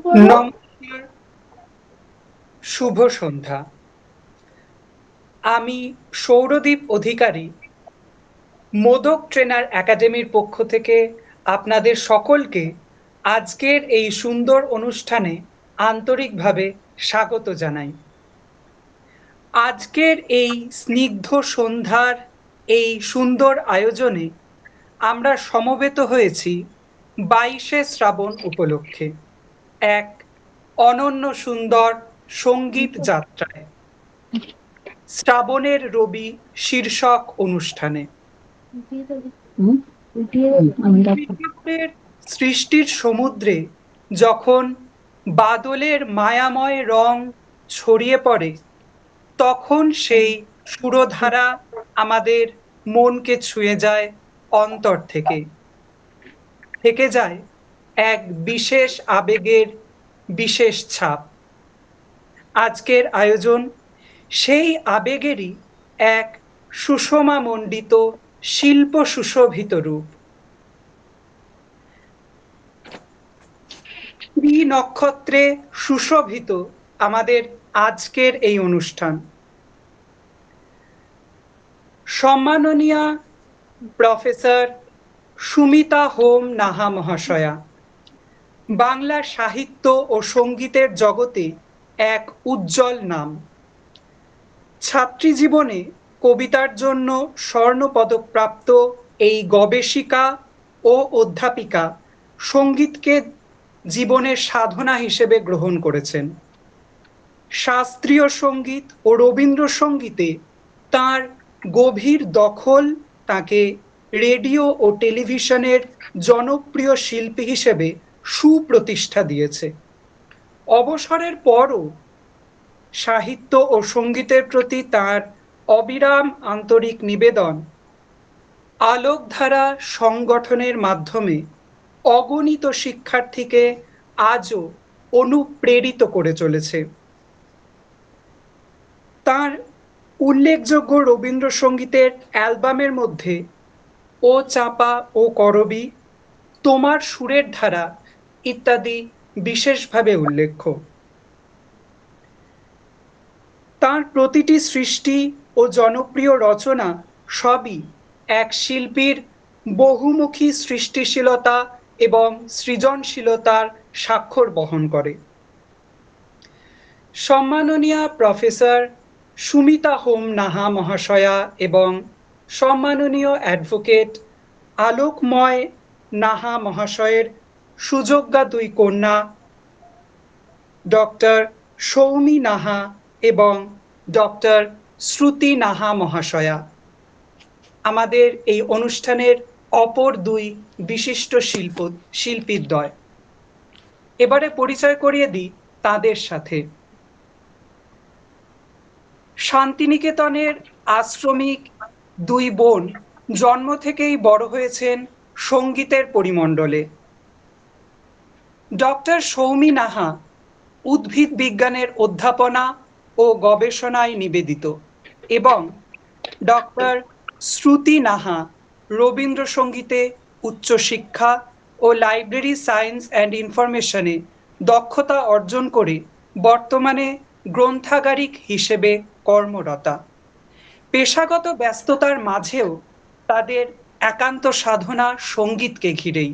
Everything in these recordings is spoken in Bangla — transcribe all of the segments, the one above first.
নমস্কার, শুভ সন্ধ্যা। আমি সৌরদীপ অধিকারী, মোদক ট্রেনার একাডেমির পক্ষ থেকে আপনাদের সকলকে আজকের এই সুন্দর অনুষ্ঠানে আন্তরিকভাবে স্বাগত জানাই। আজকের এই স্নিগ্ধ সন্ধ্যার এই সুন্দর আয়োজনে আমরা সমবেত হয়েছি 22শে শ্রাবণ উপলক্ষে এক অনন্য সুন্দর সঙ্গীত যাত্রায়, শ্রাবণের রবি শীর্ষক অনুষ্ঠানে। পৃথিবীর সৃষ্টির সমুদ্রে যখন বাদলের মায়াময় রং ছড়িয়ে পড়ে, তখন সেই সুরধারা আমাদের মনকে ছুঁয়ে যায় অন্তর থেকে। থেকে যায় এক বিশেষ আবেগের বিশেষ ছাপ। আজকের আয়োজন সেই আবেগেরই এক সুষমামণ্ডিত শিল্প সুশোভিত রূপ। শ্রী নক্ষত্রে সুশোভিত আমাদের আজকের এই অনুষ্ঠান। সম্মাননীয়া প্রফেসর সুমিতা হোম নাহা মহাশয়া বাংলা সাহিত্য ও সঙ্গীতের জগতে এক উজ্জ্বল নাম। ছাত্রী জীবনে কবিতার জন্য স্বর্ণপদকপ্রাপ্ত এই গবেষিকা ও অধ্যাপিকা সঙ্গীতকে জীবনের সাধনা হিসেবে গ্রহণ করেছেন। শাস্ত্রীয় সঙ্গীত ও রবীন্দ্রসঙ্গীতে তার গভীর দখল তাকে রেডিও ও টেলিভিশনের জনপ্রিয় শিল্পী হিসেবে সুপ্রতিষ্ঠা দিয়েছে। অবসরের পরও সাহিত্য ও সঙ্গীতের প্রতি তার অবিরাম আন্তরিক নিবেদন আলোকধারা সংগঠনের মাধ্যমে অগণিত শিক্ষার্থীকে আজও অনুপ্রেরিত করে চলেছে। তার উল্লেখযোগ্য রবীন্দ্রসঙ্গীতের অ্যালবামের মধ্যে ও চাপা ও করবী, তোমার সুরের ধারা ইত্যাদি বিশেষভাবে উল্লেখ্য। তার প্রতিটি সৃষ্টি ও জনপ্রিয় রচনা সবই এক শিল্পীর বহুমুখী সৃষ্টিশীলতা এবং সৃজনশীলতার স্বাক্ষর বহন করে। সম্মাননীয়া প্রফেসর সুমিতা হোম নাহা মহাশয়া এবং সম্মাননীয় অ্যাডভোকেট আলোকময় নাহা মহাশয়ের সুযোগ্যা দুই কন্যা ডক্টর সৌমি নাহা এবং ডক্টর শ্রুতি নাহা মহাশয়া আমাদের এই অনুষ্ঠানের অপর দুই বিশিষ্ট শিল্পীদ্বয়। এবারে পরিচয় করিয়ে দিই তাদের সাথে। শান্তিনিকেতনের আশ্রমিক দুই বোন জন্ম থেকেই বড় হয়েছেন সঙ্গীতের পরিমণ্ডলে। ডক্টর সৌমি নাহা উদ্ভিদ বিজ্ঞানের অধ্যাপনা ও গবেষণায় নিবেদিত এবং ডক্টর শ্রুতি নাহা রবীন্দ্রসঙ্গীতে উচ্চশিক্ষা ও লাইব্রেরি সায়েন্স অ্যান্ড ইনফরমেশনে দক্ষতা অর্জন করে বর্তমানে গ্রন্থাগারিক হিসেবে কর্মরতা। পেশাগত ব্যস্ততার মাঝেও তাদের একান্ত সাধনা সঙ্গীতকে ঘিরেই।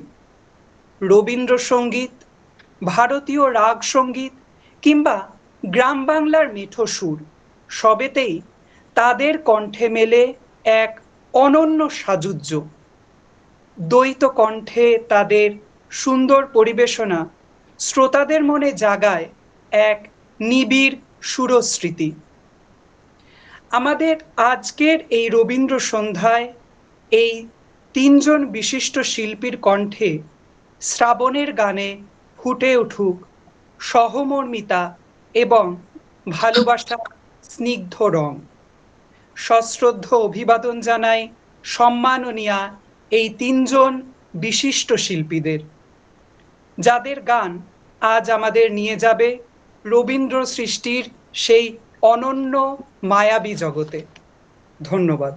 রবীন্দ্রসঙ্গীত, ভারতীয় রাগ সঙ্গীত কিংবা গ্রাম বাংলার মিঠো সুর সবেতেই তাদের কণ্ঠে মেলে এক অনন্য সাযুজ্য। দ্বৈত কণ্ঠে তাদের সুন্দর পরিবেশনা শ্রোতাদের মনে জাগায় এক নিবিড় সুরস্মৃতি। আমাদের আজকের এই রবীন্দ্র সন্ধ্যায় এই তিনজন বিশিষ্ট শিল্পীর কণ্ঠে শ্রাবণের গানে ফুটে উঠুক সহমর্মিতা এবং ভালোবাসার স্নিগ্ধ রং। সশ্রদ্ধ অভিবাদন জানাই সম্মাননীয়া এই তিনজন বিশিষ্ট শিল্পীদের, যাদের গান আজ আমাদের নিয়ে যাবে রবীন্দ্র সৃষ্টির সেই অনন্য মায়াবী জগতে। ধন্যবাদ।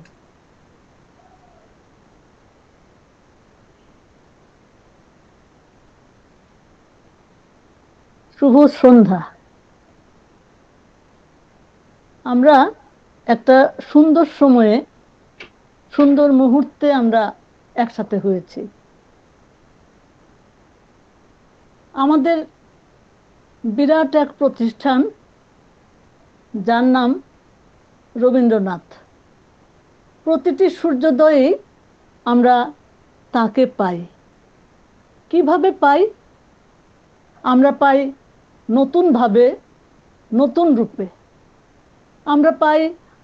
শুভ সন্ধ্যা। আমরা একটা সুন্দর সময়ে সুন্দর মুহূর্তে আমরা একসাথে হয়েছি। আমাদের বিরাট এক প্রতিষ্ঠান, যার নাম রবীন্দ্রনাথ। প্রতিটি সূর্যোদয়ে আমরা তাকে পাই। কিভাবে পাই? আমরা পাই নতুন ভাবে, নতুন রূপে। আমরা পাই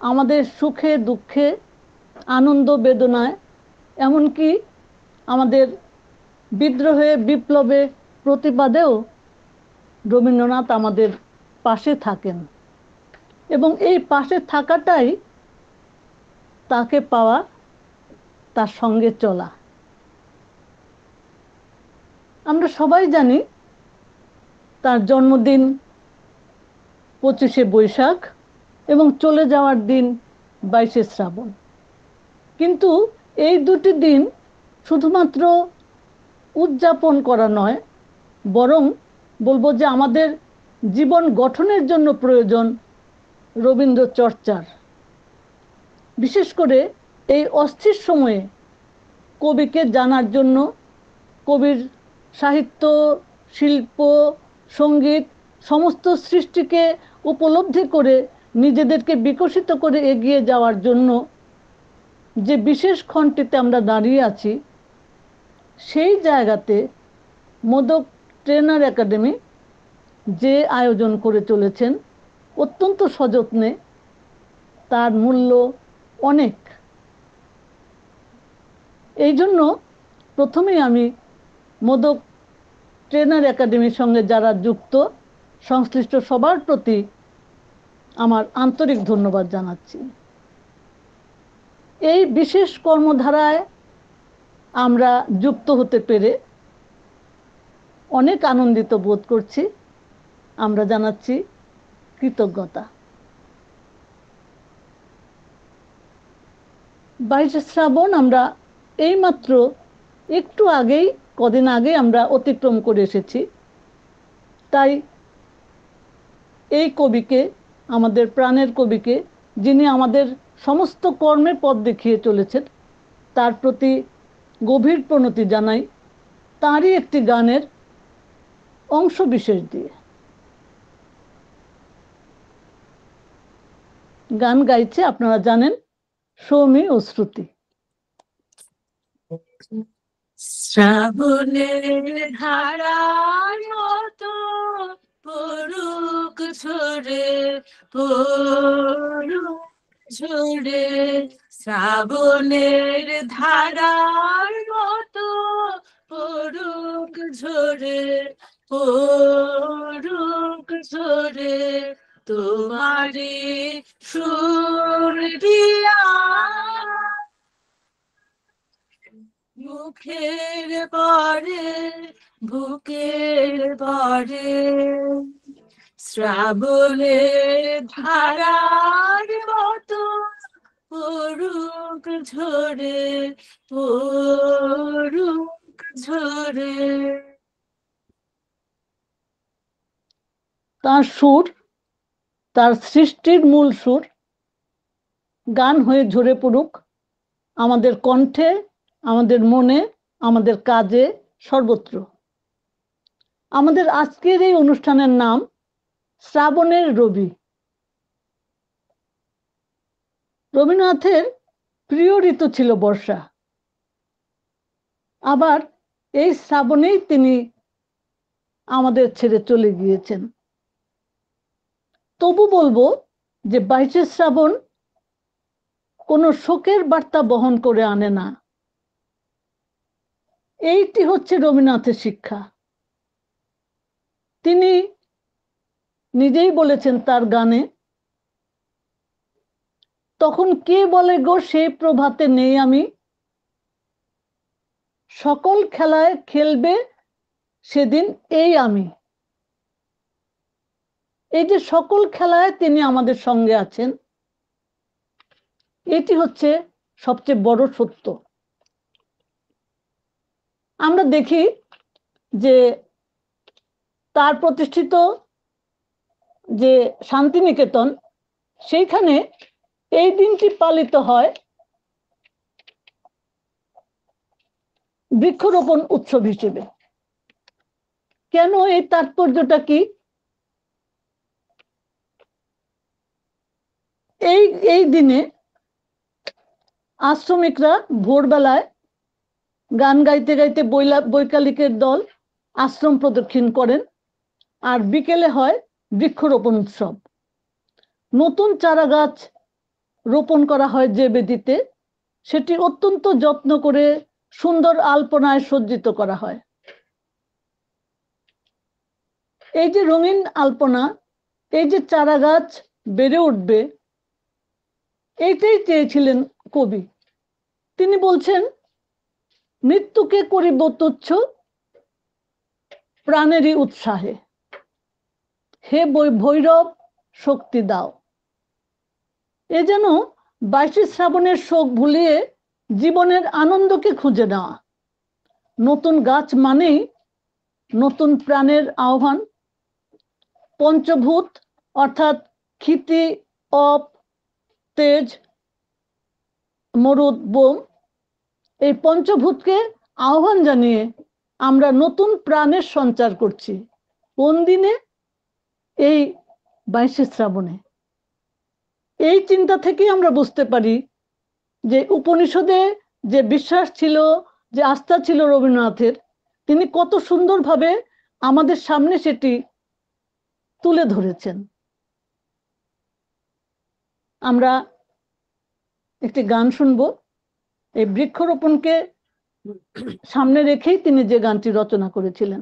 আমাদের সুখে দুঃখে, আনন্দ বেদনায়, এমনকি আমাদের বিদ্রোহে বিপ্লবে প্রতিবাদেও রবীন্দ্রনাথ আমাদের পাশে থাকেন। এবং এই পাশে থাকাটাই তাকে পাওয়া, তার সঙ্গে চলা। আমরা সবাই জানি তার জন্মদিন 25শে বৈশাখ এবং চলে যাওয়ার দিন 22শে শ্রাবণ। কিন্তু এই দুটি দিন শুধুমাত্র উদযাপন করা নয়, বরং বলবো যে আমাদের জীবন গঠনের জন্য প্রয়োজন রবীন্দ্র চর্চার। বিশেষ করে এই অস্থির সময়ে কবিকে জানার জন্য, কবির সাহিত্য, শিল্প, সঙ্গীত সমস্ত সৃষ্টিকে উপলব্ধি করে নিজেদেরকে বিকশিত করে এগিয়ে যাওয়ার জন্য যে বিশেষ ক্ষণটিতে আমরা দাঁড়িয়ে আছি, সেই জায়গাতে মোদক ট্রেনার একাডেমি যে আয়োজন করে চলেছেন অত্যন্ত সযত্নে, তার মূল্য অনেক। এই জন্য প্রথমেই আমি মোদক ট্রেনার একাডেমির সঙ্গে যারা যুক্ত, সংশ্লিষ্ট সবার প্রতি আমার আন্তরিক ধন্যবাদ জানাচ্ছি। এই বিশেষ কর্মধারায় আমরা যুক্ত হতে পেরে অনেক আনন্দিত বোধ করছি। আমরা জানাচ্ছি কৃতজ্ঞতা। 22শে শ্রাবণ আমরা এইমাত্র একটু আগেই, কদিন আগে আমরা অতিক্রম করে এসেছি। তাই এই কবিকে, আমাদের প্রাণের কবিকে, যিনি আমাদের সমস্ত কর্মে পথ দেখিয়ে চলেছেন, তার প্রতি গভীর প্রণতি জানাই তারই একটি গানের অংশ বিশেষ দিয়ে। গান গাইছে, আপনারা জানেন, সৌমি ও শ্রুতি। শ্রাবণের ধারার মতো পড়ুক ঝরে, পড়ুক ঝরে, শ্রাবণের ধারার মতো পড়ুক ঝরে, পড়ুক ঝরে, তোমারি সুর দিয়া মুখের পরে, বুকের পরে, শ্রাবণের ধারার মতো পড়ুক ঝরে, পড়ুক ঝরে। তার সুর, তার সৃষ্টির মূল সুর গান হয়ে ঝরে পড়ুক আমাদের কণ্ঠে, আমাদের মনে, আমাদের কাজে, সর্বত্র। আমাদের আজকের এই অনুষ্ঠানের নাম শ্রাবণের রবি। রবীন্দ্রনাথের প্রিয় ঋতু ছিল বর্ষা। আবার এই শ্রাবণেই তিনি আমাদের ছেড়ে চলে গিয়েছেন। তবু বলবো যে 22শে শ্রাবণ কোনো শোকের বার্তা বহন করে আনে না। এইটি হচ্ছে রবীন্দ্রনাথের শিক্ষা। তিনি নিজেই বলেছেন তার গানে, তখন কে বলে গো সেই প্রভাতে নেই আমি, সকল খেলায় খেলবে সেদিন এই আমি। এই যে সকল খেলায় তিনি আমাদের সঙ্গে আছেন, এটি হচ্ছে সবচেয়ে বড় সত্য। আমরা দেখি যে তার প্রতিষ্ঠিত যে শান্তিনিকেতন, সেইখানে এই দিনটি পালিত হয় বৃক্ষরোপণ উৎসব হিসেবে। কেন, এই তাৎপর্যটা কি? এই দিনে আশ্রমিকরা ভোরবেলায় গান গাইতে গাইতে বৈকালিকের দল আশ্রম প্রদক্ষিণ করেন, আর বিকেলে হয় বৃক্ষরোপণ উৎসব। নতুন চারা গাছ রোপণ করা হয় যে বেদিতে, সেটি অত্যন্ত যত্ন করে সুন্দর আলপনায় সজ্জিত করা হয়। এই যে রঙিন আলপনা, এই যে চারা গাছ বেড়ে উঠবে, এইটাই চেয়েছিলেন কবি। তিনি বলছেন, মৃত্যুকে করিব তুচ্ছ প্রাণেরই উৎসাহে, হে ভৈরব শক্তি দাও। এ যেন 22শে শ্রাবণের শোক ভুলিয়ে জীবনের আনন্দকে খুঁজে নেওয়া। নতুন গাছ মানেই নতুন প্রাণের আহ্বান। পঞ্চভূত অর্থাৎ ক্ষিতি, অপ, তেজ, মরুদ, বোম, এই পঞ্চভূতকে আহ্বান জানিয়ে আমরা নতুন প্রাণের সঞ্চার করছি। কোন দিনে? এই 22শে শ্রাবণে। এই চিন্তা থেকেই আমরা বুঝতে পারি যে উপনিষদে যে বিশ্বাস ছিল, যে আস্থা ছিল রবীন্দ্রনাথের, তিনি কত সুন্দরভাবে আমাদের সামনে সেটি তুলে ধরেছেন। আমরা একটি গান শুনবো, এই বৃক্ষরোপণকে সামনে রেখেই তিনি যে গানটি রচনা করেছিলেন।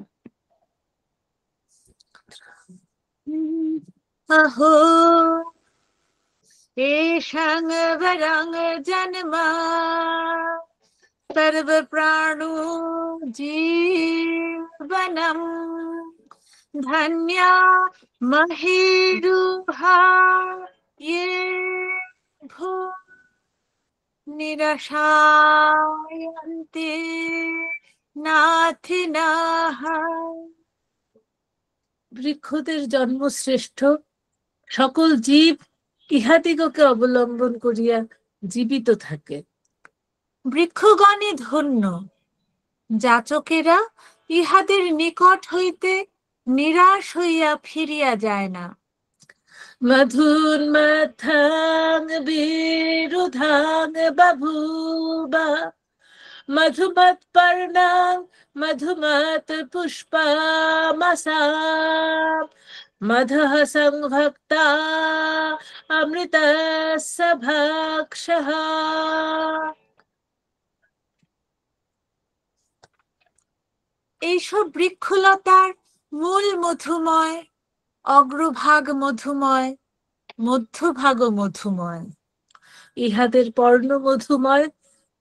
अहो येषां वरं जन्म सर्व प्राणो जीवनं धन्या महेरुहा ये भू निरशायन्ते नाथिनः। বৃক্ষদের জন্ম শ্রেষ্ঠ, সকল জীব ইহাদিগকে অবলম্বন করিয়া জীবিত থাকে। বৃক্ষগণে ধন্য, যাচকেরা ইহাদের নিকট হইতে নিরাশ হইয়া ফিরিয়া যায় না। মধুন্মথাং বিরুধাং বাভূবা মধুমৎ পর্ণাং মধুমৎ পুষ্পমাসাম মধঃ সংভক্তা অমৃতস্য ভক্ষঃ। এইসব বৃক্ষলতার মূল মধুময়, অগ্রভাগ মধুময়, মধ্যভাগ মধুময়। ইহাদের পর্ণ মধুময়,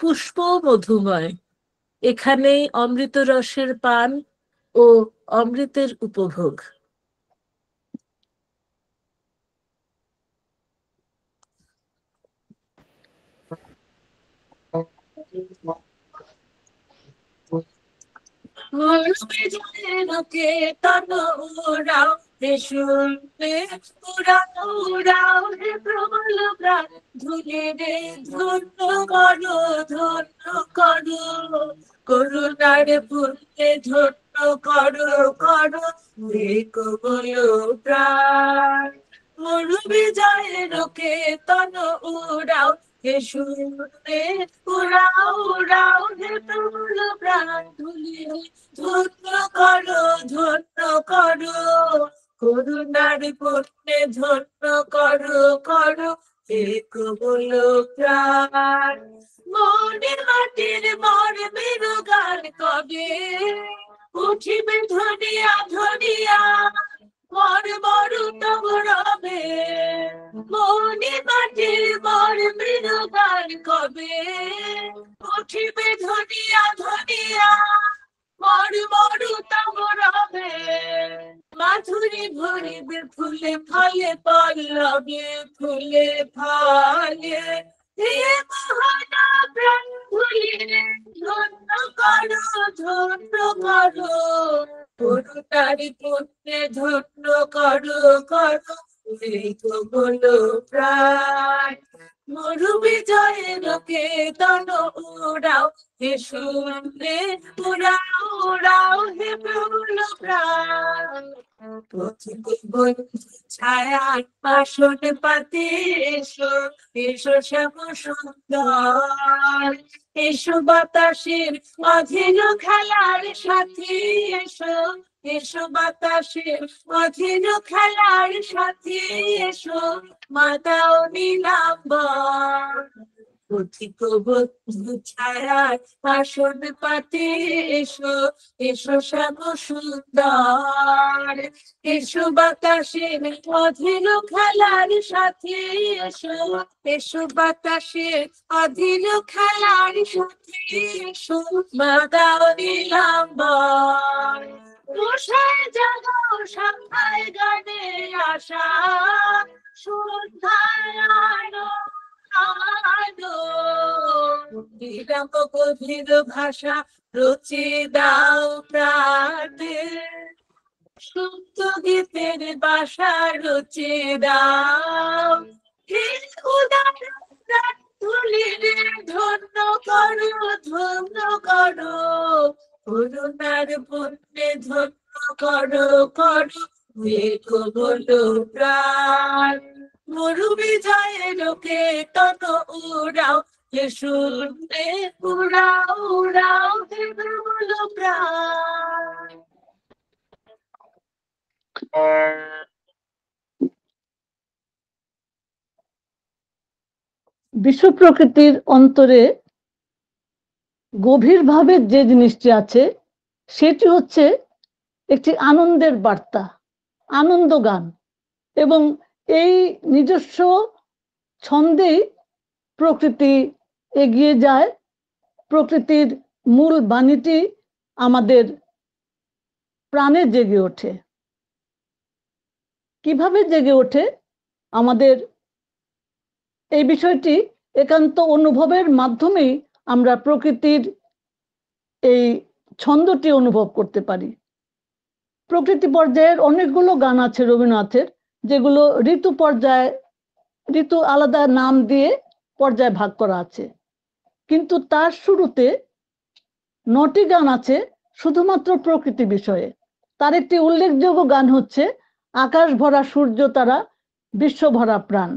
পুষ্প মধুময়। এখানেই অমৃত রসের পান ও অমৃতের উপভোগ। করুণার পুণ্যে ধন্য করো করো হে কমল প্রাণ। মরু বিজয়ের কেতন উড়াও হে শূন্যে উড়াও উড়াও হে প্রবল প্রাণ ধুলি ধন্য করো ধন্য করো। করুণার পুণ্যে ধন্য করো করো হে কমল প্রাণ। মনে মাটির মর্মের গান কবে উঠিবে ধনিয়া ধনিয়া মর মরু তব রবে। মনে মাটির মর্মের গান কবে উঠিবে ধনিয়া ধনিয়া মর মরু তব রবে। মাধুরী ভরিবে ফুলে ফলে পল্লবে ফুলে ফলে হে মহানা প্রাণ ভুলিয়ে ধন্য করো ধন্য করো। করুণার পুণ্যে ধন্য করো করো এই তো বলো প্রাণ মরু বিজয়ে লোকে তন উড়াও হে শুনলে উড়াও উড়াও হে প্রবল প্রাণ পথিক বন্ধু ছায়ার পাশন পাতে এসো এসো শ্যাম সুন্দর এসো বাতাসের অধীন খেলার সাথে এসো এসো বাতাসের অধীন খেলার সাথে এসো মাতাও নীলাম্বর পথিক বন্ধু ছায়ার আসন পাতে এসো এসো শ্যাম সুন্দর এসো বাতাসের অধীন খেলার সাথে এসো এসো বাতাসের অধীন খেলার সাথে এসো মাতাও নীলাম্বর তুষার জাগাও সন্ধ্যায় গানে আসা সন্ধ্যায় আলো আলো বিরাম গভীর ভাষা রচি দাও প্রাণে সুপ্ত গীতের বাসা রচি দাও হে উদার প্রাণ তুলিরে ধন্য করো ধন্য করো করুণার পুণ্যে ধন্য করো করো দেখো বলো প্রাণ মরু বিজয়ে লোকে তত উড়াও হে শুনলে উড়াও উড়াও হে বলো প্রাণ বিশ্ব প্রকৃতির অন্তরে গভীরভাবে যে জিনিসটি আছে সেটি হচ্ছে একটি আনন্দের বার্তা, আনন্দ গান, এবং এই নিজস্ব ছন্দেই প্রকৃতি এগিয়ে যায়। প্রকৃতির মূল বাণীটি আমাদের প্রাণে জেগে ওঠে। কিভাবে জেগে ওঠে আমাদের এই বিষয়টি একান্ত অনুভবের মাধ্যমেই আমরা প্রকৃতির এই ছন্দটি অনুভব করতে পারি। প্রকৃতি পর্যায়ের অনেকগুলো গান আছে রবীন্দ্রনাথের, যেগুলো ঋতু পর্যায়ে, ঋতু আলাদা নাম দিয়ে পর্যায়ে ভাগ করা আছে, কিন্তু তার শুরুতে 9টি গান আছে শুধুমাত্র প্রকৃতি বিষয়ে। তার একটি উল্লেখযোগ্য গান হচ্ছে আকাশ ভরা সূর্য তারা বিশ্ব ভরা প্রাণ,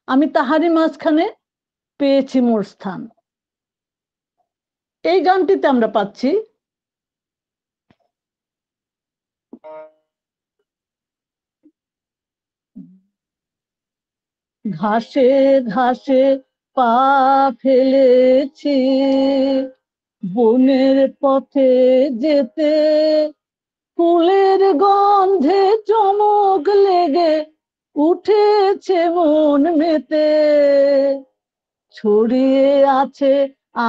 আমি তাহারি মাঝখানে পেয়েছি মোর স্থান। এই গানটিতে আমরা পাচ্ছি ঘাসে ঘাসে পা ফেলেছি বনের পথে যেতে, ফুলের গন্ধে চমক লেগে উঠেছে মন মেতে, ছড়িয়ে আছে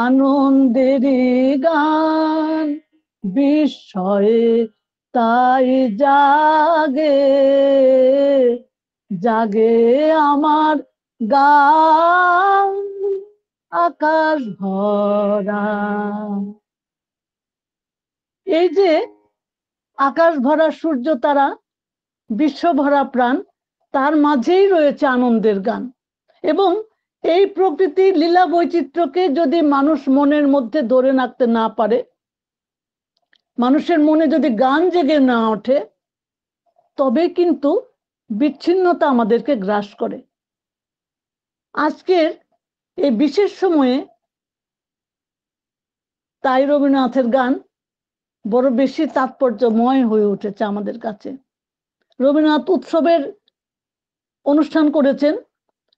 আনন্দেরই গান, বিস্ময়ে তাই জাগে জাগে আমার গান আকাশ ভরা। এই যে আকাশ ভরা সূর্য তারা বিশ্ব ভরা প্রাণ, তার মাঝেই রয়েছে আনন্দের গান। এবং এই প্রকৃতির লীলা বৈচিত্র্যকে যদি মানুষ মনের মধ্যে ধরে রাখতে না পারে, মানুষের মনে যদি গান জেগে না ওঠে, তবে কিন্তু বিচ্ছিন্নতা আমাদেরকে গ্রাস করে। আজকের এই বিশেষ সময়ে তাই রবীন্দ্রনাথের গান বড় বেশি তাৎপর্যময় হয়ে উঠেছে আমাদের কাছে। রবীন্দ্রনাথ উৎসবের অনুষ্ঠান করেছেন,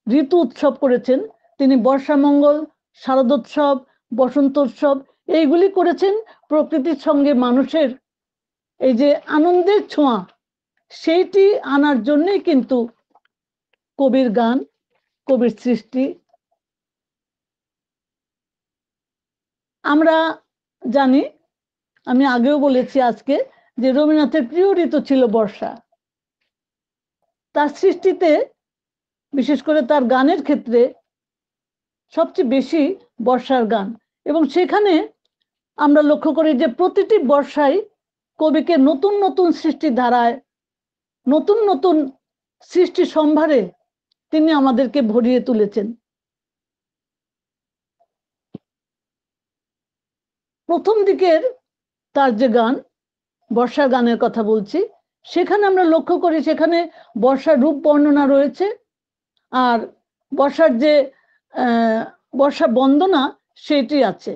ঋতু উৎসব করেছেন, তিনি বর্ষামঙ্গল, শারদোৎসব, বসন্তোৎসব এইগুলি করেছেন প্রকৃতির সঙ্গে মানুষের এই যে আনন্দের ছোঁয়া, সেইটি আনার জন্যই কিন্তু কবির গান, কবির সৃষ্টি। আমরা জানি, আমি আগেও বলেছি আজকে, যে রবীন্দ্রনাথের প্রিয় ঋতু ছিল বর্ষা। তার সৃষ্টিতে বিশেষ করে তার গানের ক্ষেত্রে সবচেয়ে বেশি বর্ষার গান, এবং সেখানে আমরা লক্ষ্য করি যে প্রতিটি বর্ষায় কবিকে নতুন নতুন সৃষ্টি ধারায়, নতুন নতুন সৃষ্টি সম্ভারে তিনি আমাদেরকে ভরিয়ে তুলেছেন। প্রথম দিকের তার যে গান, বর্ষার গানের কথা বলছি, সেখানে আমরা লক্ষ্য করি সেখানে বর্ষার রূপ বর্ণনা রয়েছে, আর বর্ষার যে বর্ষা বন্দনা সেটি আছে।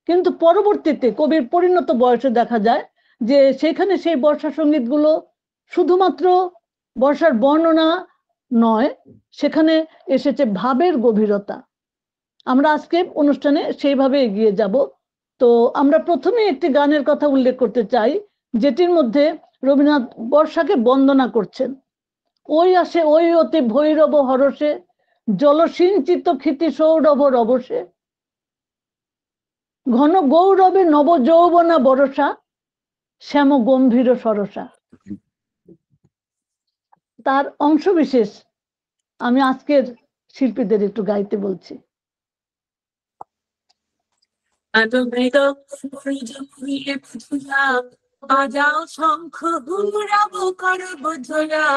কিন্তু পরবর্তীতে কবির পরিণত বয়সে দেখা যায় যে সেখানে সেই বর্ষা সঙ্গীতগুলো শুধুমাত্র বর্ষার বর্ণনা নয়, সেখানে এসেছে ভাবের গভীরতা। আমরা আজকে অনুষ্ঠানে সেইভাবে এগিয়ে যাব। তো আমরা প্রথমে একটি গানের কথা উল্লেখ করতে চাই, যেটির মধ্যে রবীন্দ্রনাথ বর্ষাকে বন্দনা করছেন। ওই আসে ওই অতি ভৈরব হরসে, জলসিঞ্চিত ক্ষিতি সৌরভ রবসে, ঘন গৌরবে নব যৌবনা বরসা, শ্যাম গম্ভীর সরসা। তার অংশবিশেষ আমি আজকের শিল্পীদের একটু গাইতে বলছি। বাজাও শঙ্খ ঘুরাবো করব ঝোলা,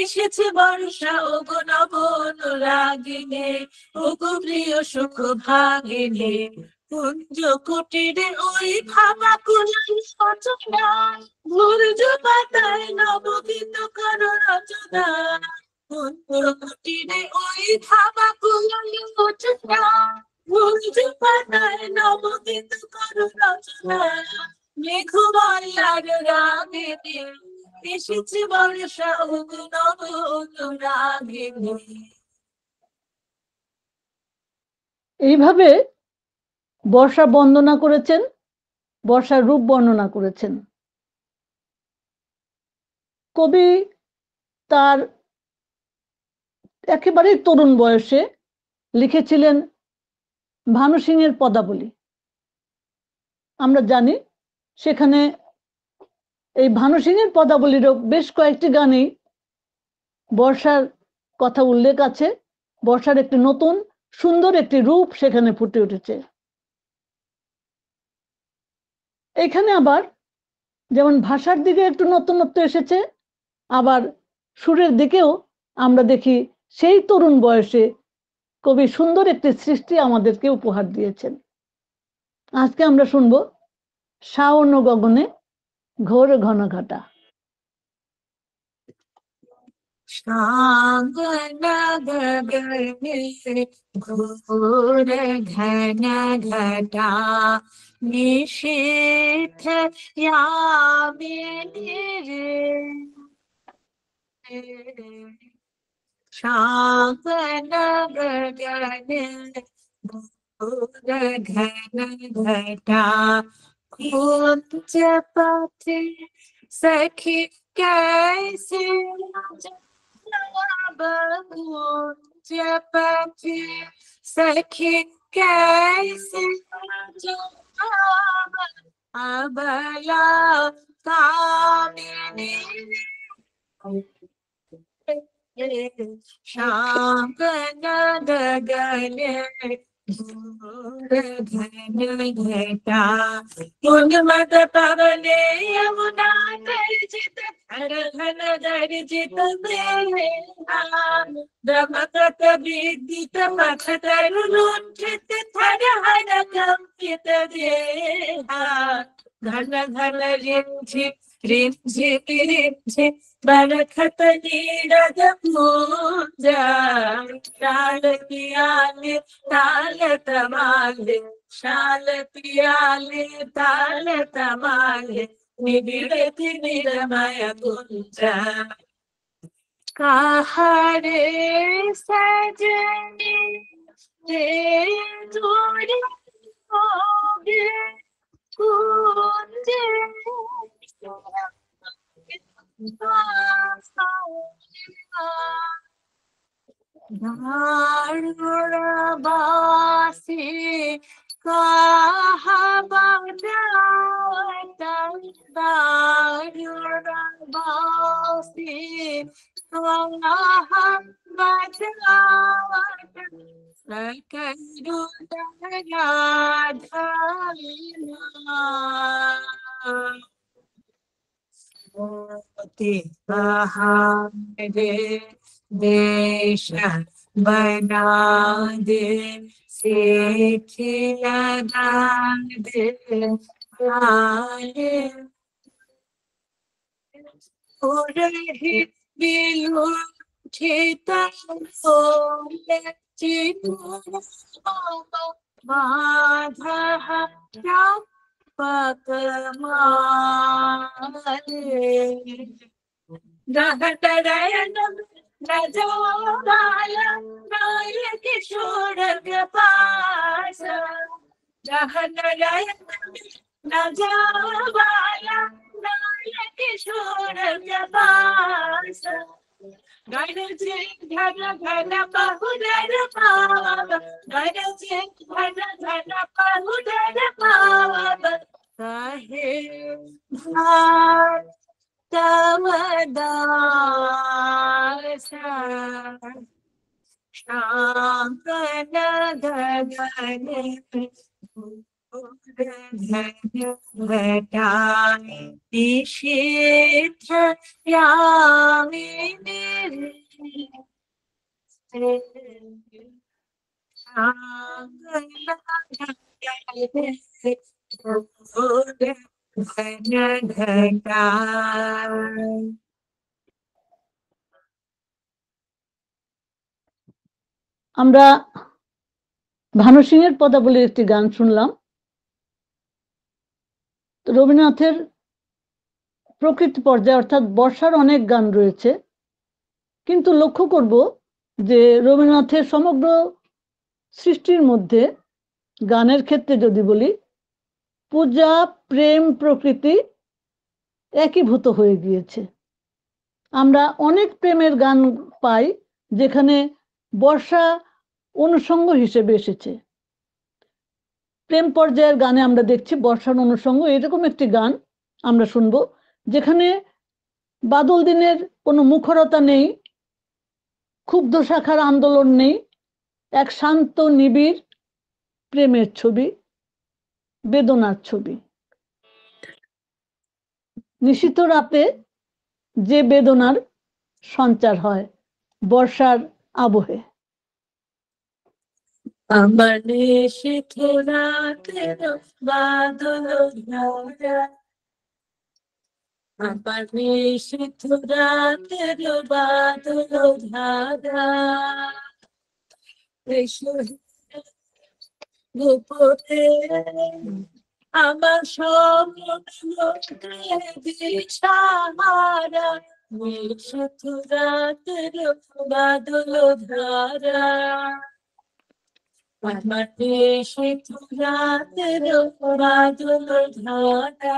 এসেছে বর্ষা ও গো নব অনুরাগিনে, ও গো প্রিয় সুখ ভাগিনে, কুঞ্জ কুটিরে ওই ভাবা কুলাই সচনা, ভুর্জ পাতায় নবগীত করো রচনা, কুঞ্জ কুটিরে ওই ভাবা কুলাই সচনা, ভুর্জ পাতায় নবগীত করো রচনা, মেঘমালার রাগে এসেছে বর্ষা ও গো নব অনুরাগিনে। এইভাবে বর্ষা বন্দনা করেছেন, বর্ষার রূপ বর্ণনা করেছেন। কবি তার একেবারেই তরুণ বয়সে লিখেছিলেন ভানু সিংয়ের পদাবলী। আমরা জানি সেখানে এই ভানু সিংয়ের পদাবলীরও বেশ কয়েকটি গানেই বর্ষার কথা উল্লেখ আছে। বর্ষার একটি নতুন সুন্দর একটি রূপ সেখানে ফুটে উঠেছে। এখানে আবার যেমন ভাষার দিকে একটু নতুনত্ব এসেছে, আবার সুরের দিকেও আমরা দেখি সেই তরুণ বয়সে কবি সুন্দর একটি সৃষ্টি আমাদেরকে উপহার দিয়েছেন। আজকে আমরা শুনবো শাওন গগনে ঘোর ঘন ঘটা। শাওন গগনে ঘোর ঘন ঘটা, নিশীথ यामिनी শাওন গগনে ঘোর ঘন ঘটা, কুঞ্জ পথে सखी कैसे कुंज पथि सखी कैसे अबला कामिनी, शाम गगने घोर घन घटा, कुंज मत पवने यमुना निर्जित, हर घन गर्जित दमकत विदित मख तरु लुंठित, थर हर कंपित देहा, घन घन रिंझिम रिंझिम रिंझिम बरखत नीरद पूजा, शाल पियाले ताल तमाले, शाल पियाले ताल तमाले, निबिड़ति निरमय कुंजा, कहारे सजनी रे दूरी होगे कुंजे, बासी बासी बहारे देश बना दे सेठ लगा दे आए रही बिलु ठेता बाधा किशोर पास किशोर पास घर से घर घर बहुदर पाव घर से घर घर बहुदर पाव कहे तमदास शांकन गगन घटाए निषेध यामिनी আমরা ভানু সিংয়ের পদাবলীর একটি গান শুনলাম। রবীন্দ্রনাথের প্রকৃতি পর্যায়ে অর্থাৎ বর্ষার অনেক গান রয়েছে, কিন্তু লক্ষ্য করব যে রবীন্দ্রনাথের সমগ্র সৃষ্টির মধ্যে গানের ক্ষেত্রে যদি বলি, পূজা, প্রেম, প্রকৃতি একীভূত হয়ে গিয়েছে। আমরা অনেক প্রেমের গান পাই যেখানে বর্ষা অনুষঙ্গ হিসেবে এসেছে। প্রেম পর্যায়ের গানে আমরা দেখছি বর্ষার অনুষঙ্গ। এরকম একটি গান আমরা শুনবো যেখানে বাদল দিনের কোনো মুখরতা নেই, ক্ষুব্ধ শাখার আন্দোলন নেই, এক শান্ত নিবিড় প্রেমের ছবি, বেদনার ছবি। নিশীথ রাতে যে বেদনার সঞ্চার হয় বর্ষার আবহে। আমার নিশীথ রাতের বাদল ধারা আমার নিশীথ রাতের বাদল ধারা গোপনে আমার দিশাহারা নিশীথ রাতের বাদল ধারা আমার নিশীথ রাতের বাদল ধারা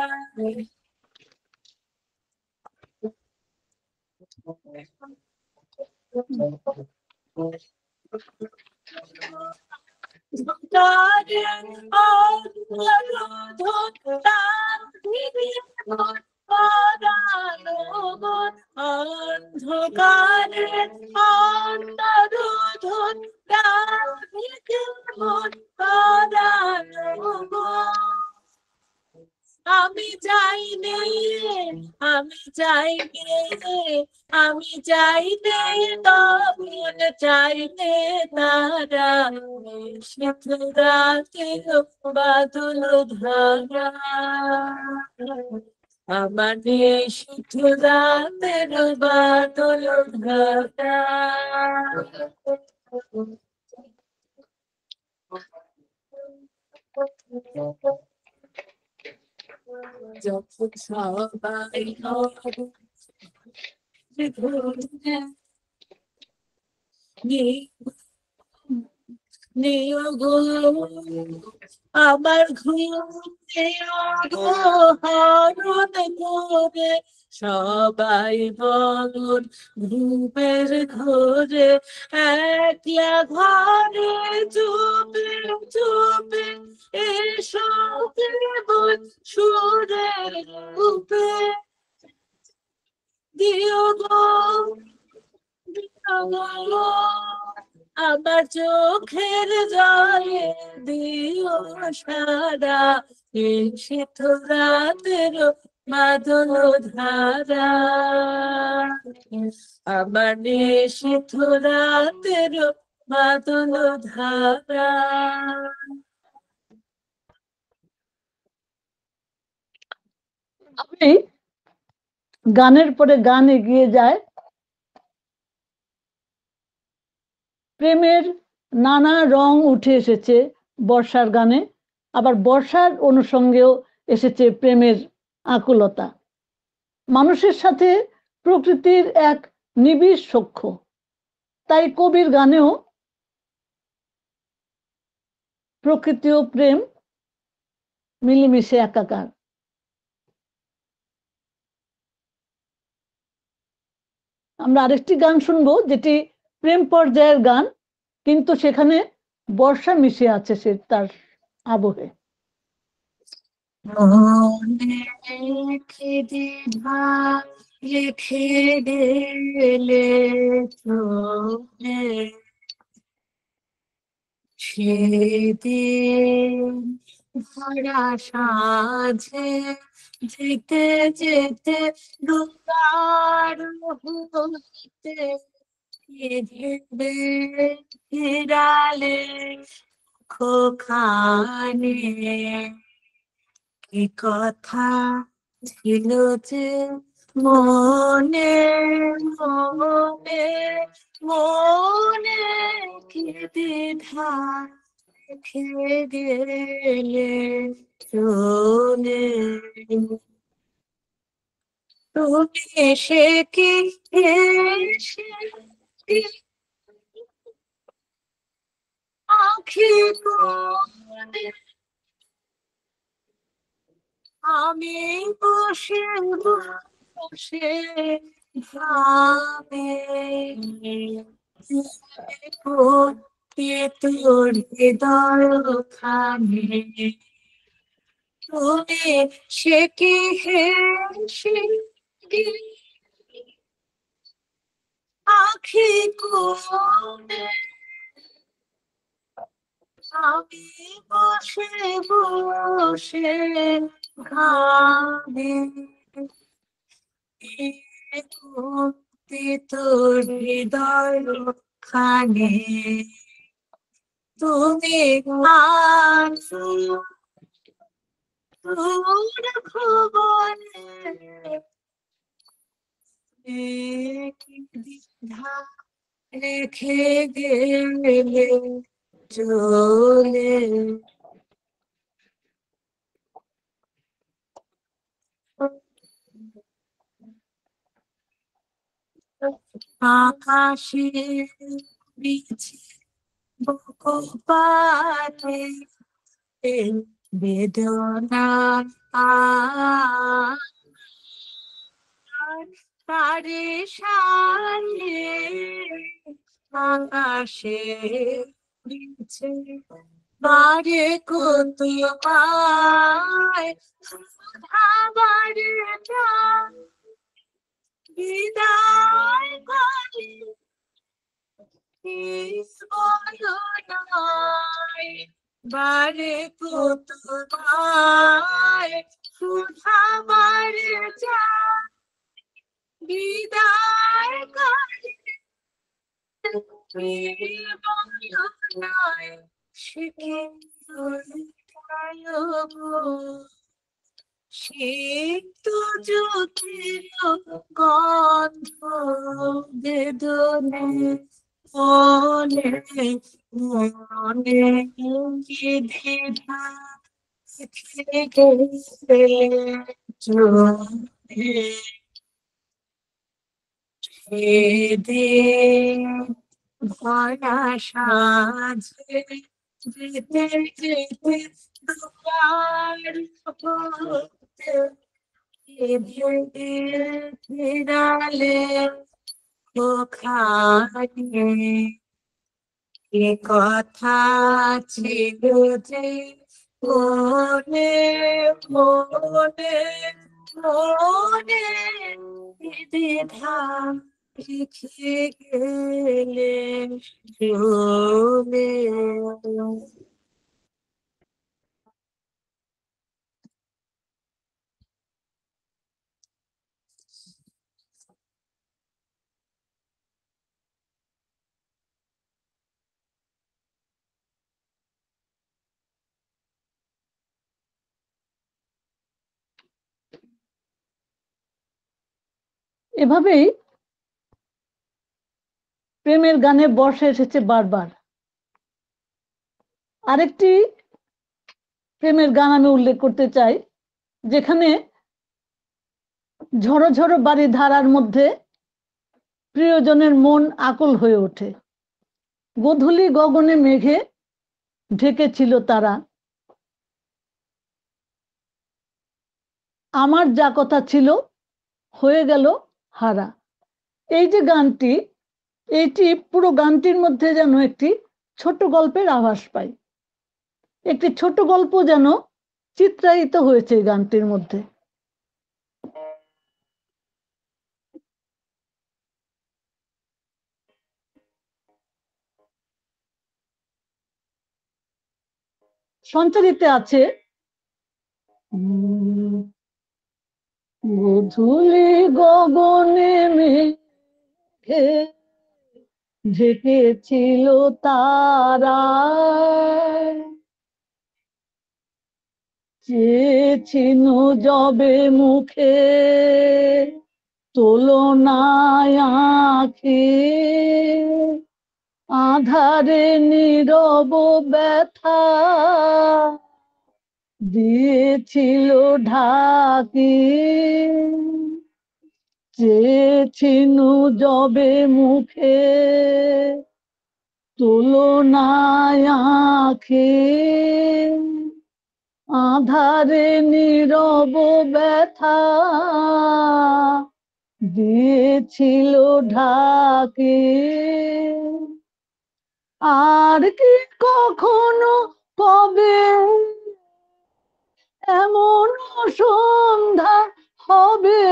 আমি চাইনে আমি চাইনে আমি চাইনে তখন চাইনে তারা নিশীথ রাতের বাদল ধারা আমার নিশীথ রাতের বাদল ধারা যখন সবাই আমার হরণ করে সবাই বলুন ঘুমের ঘরে একলা ঘরে চুপে চুপে এসো কেবল সুরের রূপে দিও গো আমার চোখের জলে দিও সারা নিশীথ রাতের বাদল ধারা, আমার নিশীথ রাতের বাদল ধারা। আমি গানের পরে গান এগিয়ে যায়, প্রেমের নানা রং উঠে এসেছে বর্ষার গানে, আবার বর্ষার অনুষঙ্গেও এসেছে প্রেমের আকুলতা। মানুষের সাথে প্রকৃতির এক নিবিড় সখ্য, তাই কবির গানেও প্রকৃতি ও প্রেম মিলেমিশে একাকার। আমরা আরেকটি গান শুনবো, যেটি প্রেম পর্যায়ের গান, কিন্তু সেখানে বর্ষা মিশে আছে সে তার আবহে। মনে রেখে দ্বিধা রেখে গেলে চলে, সেদিন ভরা সাঁঝে যেতে যেতে দুয়ার হইতে ঘিরে ফিরালে খোখানে, কি কথা ছিল যে মনে মনে মনে, কি দ্বিধা রেখে গেলে চলে, তুমি এসে কি এসে কি আঁখি কোণে, আমি বসে বসে ভাবে তোর হৃদয় খানে, তুমি সে কি হেসে আঁখি কোণে, আমি বসে বসে ঘামে, তোর হৃদয় খানে, তুমি আছো তোর ভুবনে, কি দ্বিধা রেখে গেলে চলে। আকাশে বিছে বকপাতে বেদনা তারে সারে, আকাশে বিছে বারে কত পায় বারে বিদায় করে বলনায়, বারে কত পায় সুধা বারে যা বিদায় করে বলনায়, সে কি সিক্ত জ্যোতির গন্ধ বেদনে মনে মনে, কি দ্বিধা রেখে গেলে চলে, সেদিন ভরা সাঁঝে যেতে যেতে দুয়ার হইতে ফিরালে ওখানে, এ কথা ছিল যে মনে মনে মনে, দ্বিধা রেখে গেলে চলে। এভাবেই প্রেমের গানে বর্ষা এসেছে বারবার। আরেকটি প্রেমের গান আমি উল্লেখ করতে চাই, যেখানে ঝড়ো ঝড়ো বাড়ি ধারার মধ্যে প্রিয়জনের মন আকুল হয়ে ওঠে। গোধূলি গগনে মেঘে ঢেকেছিল তারা, আমার যা কথা ছিল হয়ে গেল হারা। এই যে গানটি, এইটি পুরো গানটির মধ্যে যেন একটি ছোট গল্পের আভাস পাই, একটি ছোট গল্প যেন চিত্রায়িত হয়েছে এই গানটির মধ্যে। সঞ্চারিতে আছে, গোধূলি গগনে মেঘে ঢেকেছিল তারা, চেয়েছিল যবে মুখে তুলনায় আঁখি, আধারে নীরব ব্যথা দিয়েছিল ঢাকি, চেয়েছিল যবে মুখে তুলনায় আঁখি, আধারে নীরব ব্যথা দিয়েছিল ঢাকি। আর কি কখনো কবে এমন সন্ধ্যা হবে,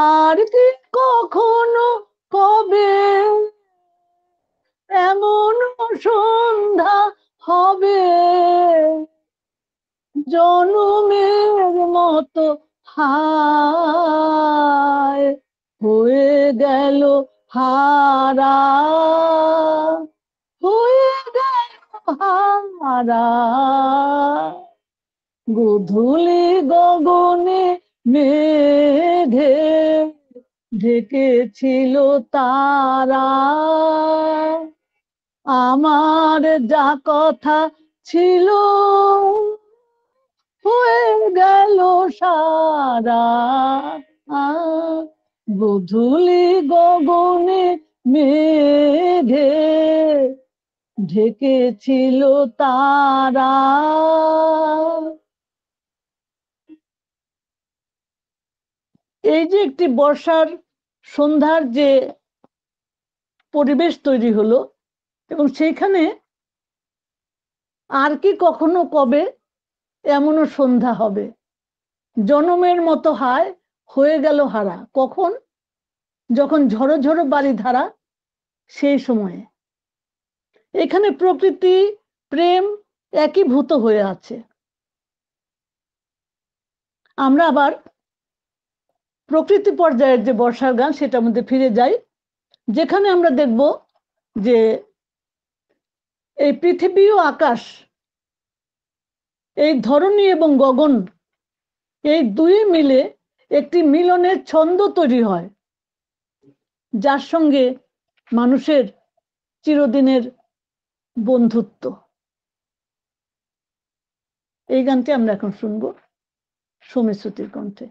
আর কি কখনো কবে এমন সন্ধ্যা হবে, জনমের মতো হায় হয়ে গেল হারা, হয়ে গেল হারা। গোধূলি গগনে মেঘে ঢেকেছিল তারা, আমার যা কথা ছিল হয়ে গেল সারা। গোধূলি গগনে মেঘে ঢেকেছিল তারা। এই যে একটি বর্ষার সন্ধ্যার যে পরিবেশ তৈরি হলো, এবং সেইখানে আর কি কখনো কবে এমনও সন্ধ্যা হবে, জনমের মতো হায় হয়ে গেল হারা। কখন? যখন ঝড়ো ঝড়ো বাড়ি ধারা, সেই সময়ে। এখানে প্রকৃতি প্রেম একীভূত হয়ে আছে। আমরা আবার প্রকৃতি পর্যায়ের যে বর্ষার গান, সেটার মধ্যে ফিরে যাই, যেখানে আমরা দেখব যে এই পৃথিবী ও আকাশ, এই ধরণী এবং গগন, এই দুই মিলে একটি মিলনের ছন্দ তৈরি হয়, যার সঙ্গে মানুষের চিরদিনের বন্ধুত্ব। এই গানটি আমরা এখন শুনবো সৌমি শ্রুতির কণ্ঠে।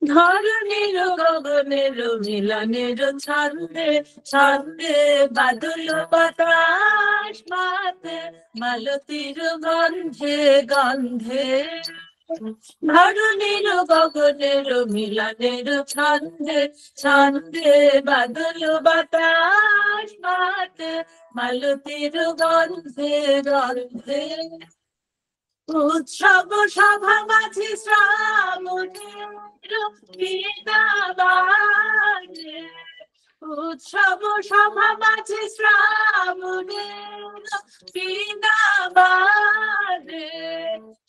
ধরণীর গগনের মিলনের ছন্দে ছন্দে বাদল বাতাস মাতে মালতীর গন্ধে গন্ধে, ধরণীর গগনের মিলনের ছন্দে ছন্দে বাদল বাতাস মাতে মালতীর গন্ধে গন্ধে, উৎসব সভা মাঝে শ্রাবণের বীণা বাজে, উৎসব সভা মাঝে শ্রাবণের বীণা বাজে,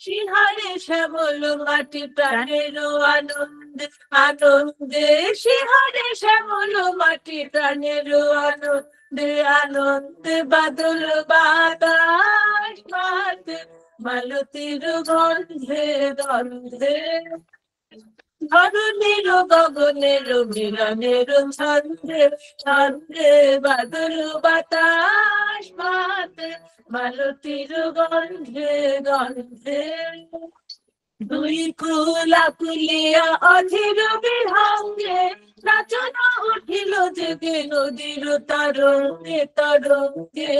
শিহরে শ্যামল মাটি প্রাণের আনন্দে আনন্দে, শিহরে শ্যামল মাটি প্রাণের আনন্দে আনন্দে, বাদল বাতাস মাতে মালতীর গন্ধে গন্ধে ধরণীর গগনের মিলনের ছন্দে ছন্দে বাদল বাতাস মাতে মালতীর গন্ধে গন্ধে দুই কুলা কুলিয়া অধীর বিহঙ্গে নাচনা উঠিল জেগে নদীর তরঙ্গে তরঙ্গে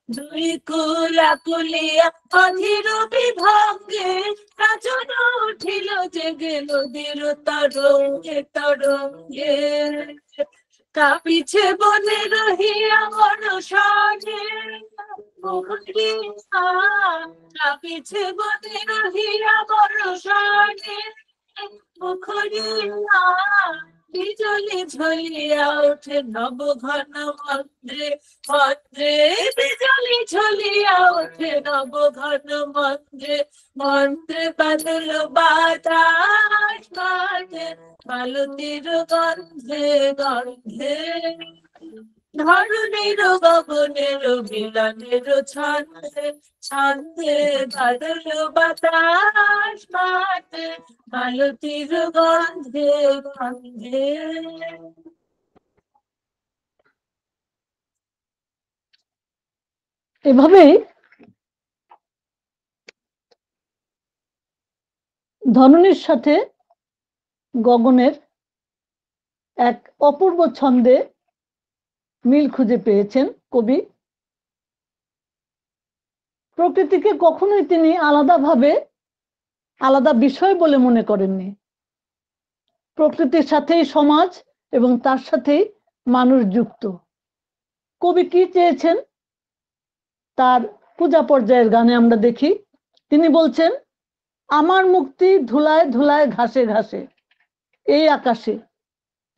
দুই কুলা কুলিয়া অধীর বিভঙ্গে নাচনা উঠিল জেগে নদীর তরঙ্গে তরঙ্গে কাঁপিছে বনে রহিয়া অনশনে কাঁপিছে বনে রহিয়া বর্ষণে মুখরিয়া বিজলি ঝলিয়া ওঠে নব ঘন মন্দ্রে মন্দ্রে বিজলি ঝলিয়া ওঠে নব ঘন মন্দ্রে মন্ত্রে বাদল বাতাস বাজে মালতীর গন্ধে গন্ধে ধরণীর গগনের মিলনের ছন্দে ছন্দে বাদল বাতাস মাতে মালতীর গন্ধে গন্ধে। এভাবেই ধরণীর সাথে গগনের এক অপূর্ব ছন্দে মিল খুঁজে পেয়েছেন কবি। প্রকৃতিকে কখনোই তিনি আলাদাভাবে আলাদা বিষয় বলে মনে করেননি। প্রকৃতির সাথেই সমাজ এবং তার সাথেই মানুষ যুক্ত। কবি কি চেয়েছেন তার পূজা পর্যায়ের গানে আমরা দেখি। তিনি বলছেন, আমার মুক্তি ধুলায় ধুলায় ঘাসে ঘাসে এই আকাশে,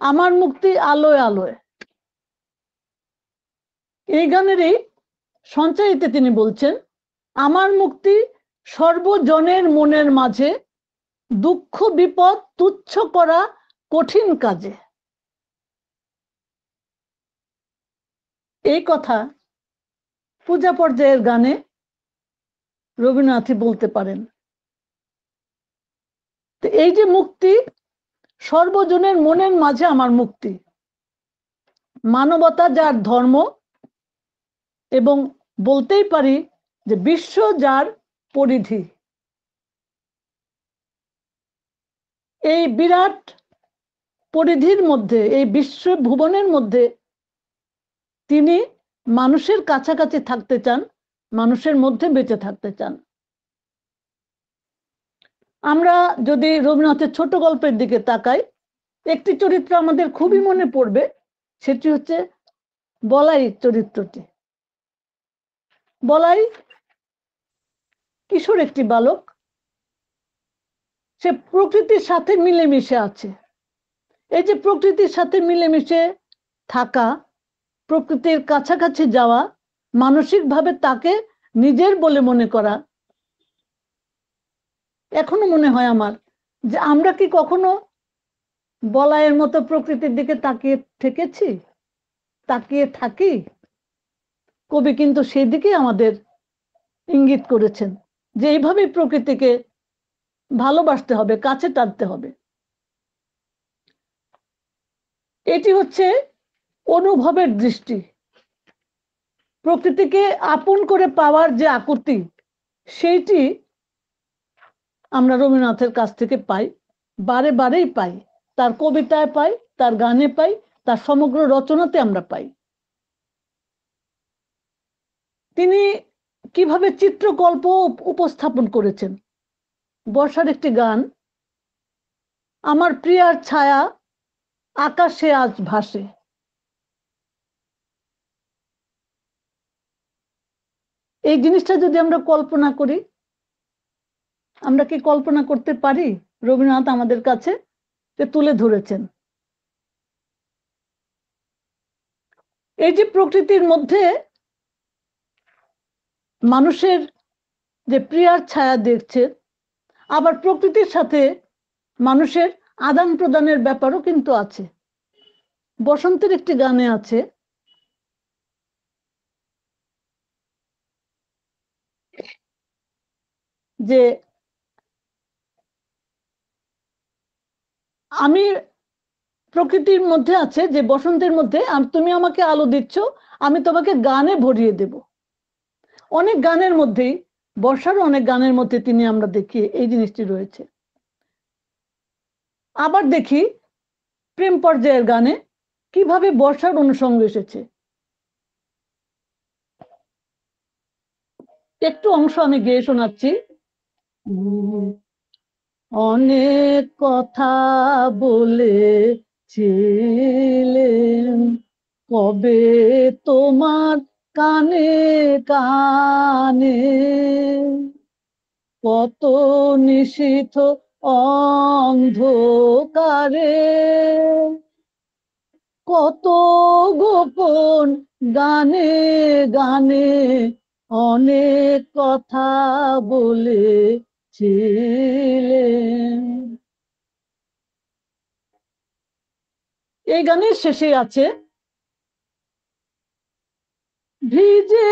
আমার মুক্তি আলোয় আলোয়। এই গানেরই সঞ্চয়িতে তিনি বলছেন, আমার মুক্তি সর্বজনের মনের মাঝে, দুঃখ বিপদ তুচ্ছ করা কঠিন কাজে। এই কথা পূজা পর্যায়ের গানে রবীন্দ্রনাথই বলতে পারেন। তো এই যে মুক্তি, সর্বজনের মনের মাঝে আমার মুক্তি, মানবতা যার ধর্ম, এবং বলতেই পারি যে বিশ্ব যার পরিধি। এই বিরাট পরিধির মধ্যে, এই বিশ্ব ভুবনের মধ্যে তিনি মানুষের কাছাকাছি থাকতে চান, মানুষের মধ্যে বেঁচে থাকতে চান। আমরা যদি রবীন্দ্রনাথের ছোট গল্পের দিকে তাকাই, একটি চরিত্র আমাদের খুবই মনে পড়বে, সেটি হচ্ছে বলাই চরিত্রটি। বলাই কিশোর একটি বালক, সে প্রকৃতির সাথে মিলেমিশে আছে। এই যে প্রকৃতির সাথে মিলেমিশে থাকা, প্রকৃতির কাছাকাছি যাওয়া, মানসিকভাবে তাকে নিজের বলে মনে করা, এখনো মনে হয় আমার যে আমরা কি কখনো বলাইয়ের মতো প্রকৃতির দিকে তাকিয়ে থেকেছি, তাকিয়ে থাকি। কবি কিন্তু সেই দিকে আমাদের ইঙ্গিত করেছেন যে এইভাবে প্রকৃতিকে ভালোবাসতে হবে, কাছে টানতে হবে। এটি হচ্ছে অনুভবের দৃষ্টি। প্রকৃতিকে আপন করে পাওয়ার যে আকুতি, সেইটি আমরা রবীন্দ্রনাথের কাছ থেকে পাই, বারে বারেই পাই। তার কবিতায় পাই, তার গানে পাই, তার সমগ্র রচনাতে আমরা পাই। তিনি কিভাবে চিত্রকল্প উপস্থাপন করেছেন। বর্ষার একটি গান, আমার প্রিয়ার ছায়া আকাশে আজ ভাসে। এই জিনিসটা যদি আমরা কল্পনা করি, আমরা কি কল্পনা করতে পারি রবীন্দ্রনাথ আমাদের কাছে তুলে ধরেছেন। এই যে প্রকৃতির মধ্যে মানুষের যে প্রিয়ার ছায়া দেখছে, আবার প্রকৃতির সাথে মানুষের আদান প্রদানের ব্যাপারও কিন্তু আছে। বসন্তের একটি গানে আছে, যে আমি প্রকৃতির মধ্যে আছে যে বসন্তের মধ্যে তুমি আমাকে আলো দিচ্ছ, আমি তোমাকে গানে ভরিয়ে দেব। অনেক গানের মধ্যেই, বর্ষার অনেক গানের মধ্যে তিনি আমরা দেখি এই জিনিসটি রয়েছে। আবার দেখি প্রেম পর্যায়ের গানে কিভাবে বর্ষার অনুষঙ্গ এসেছে। একটু অংশ আমি গেয়ে শোনাচ্ছি। অনেক কথা বলেছিলেন কবে তোমার কানে কানে, কত নিশীথ অন্ধকারে, কত গোপন গানে গানে অনেক কথা বলেছিলেন। এই গানের শেষে আছে ভিজে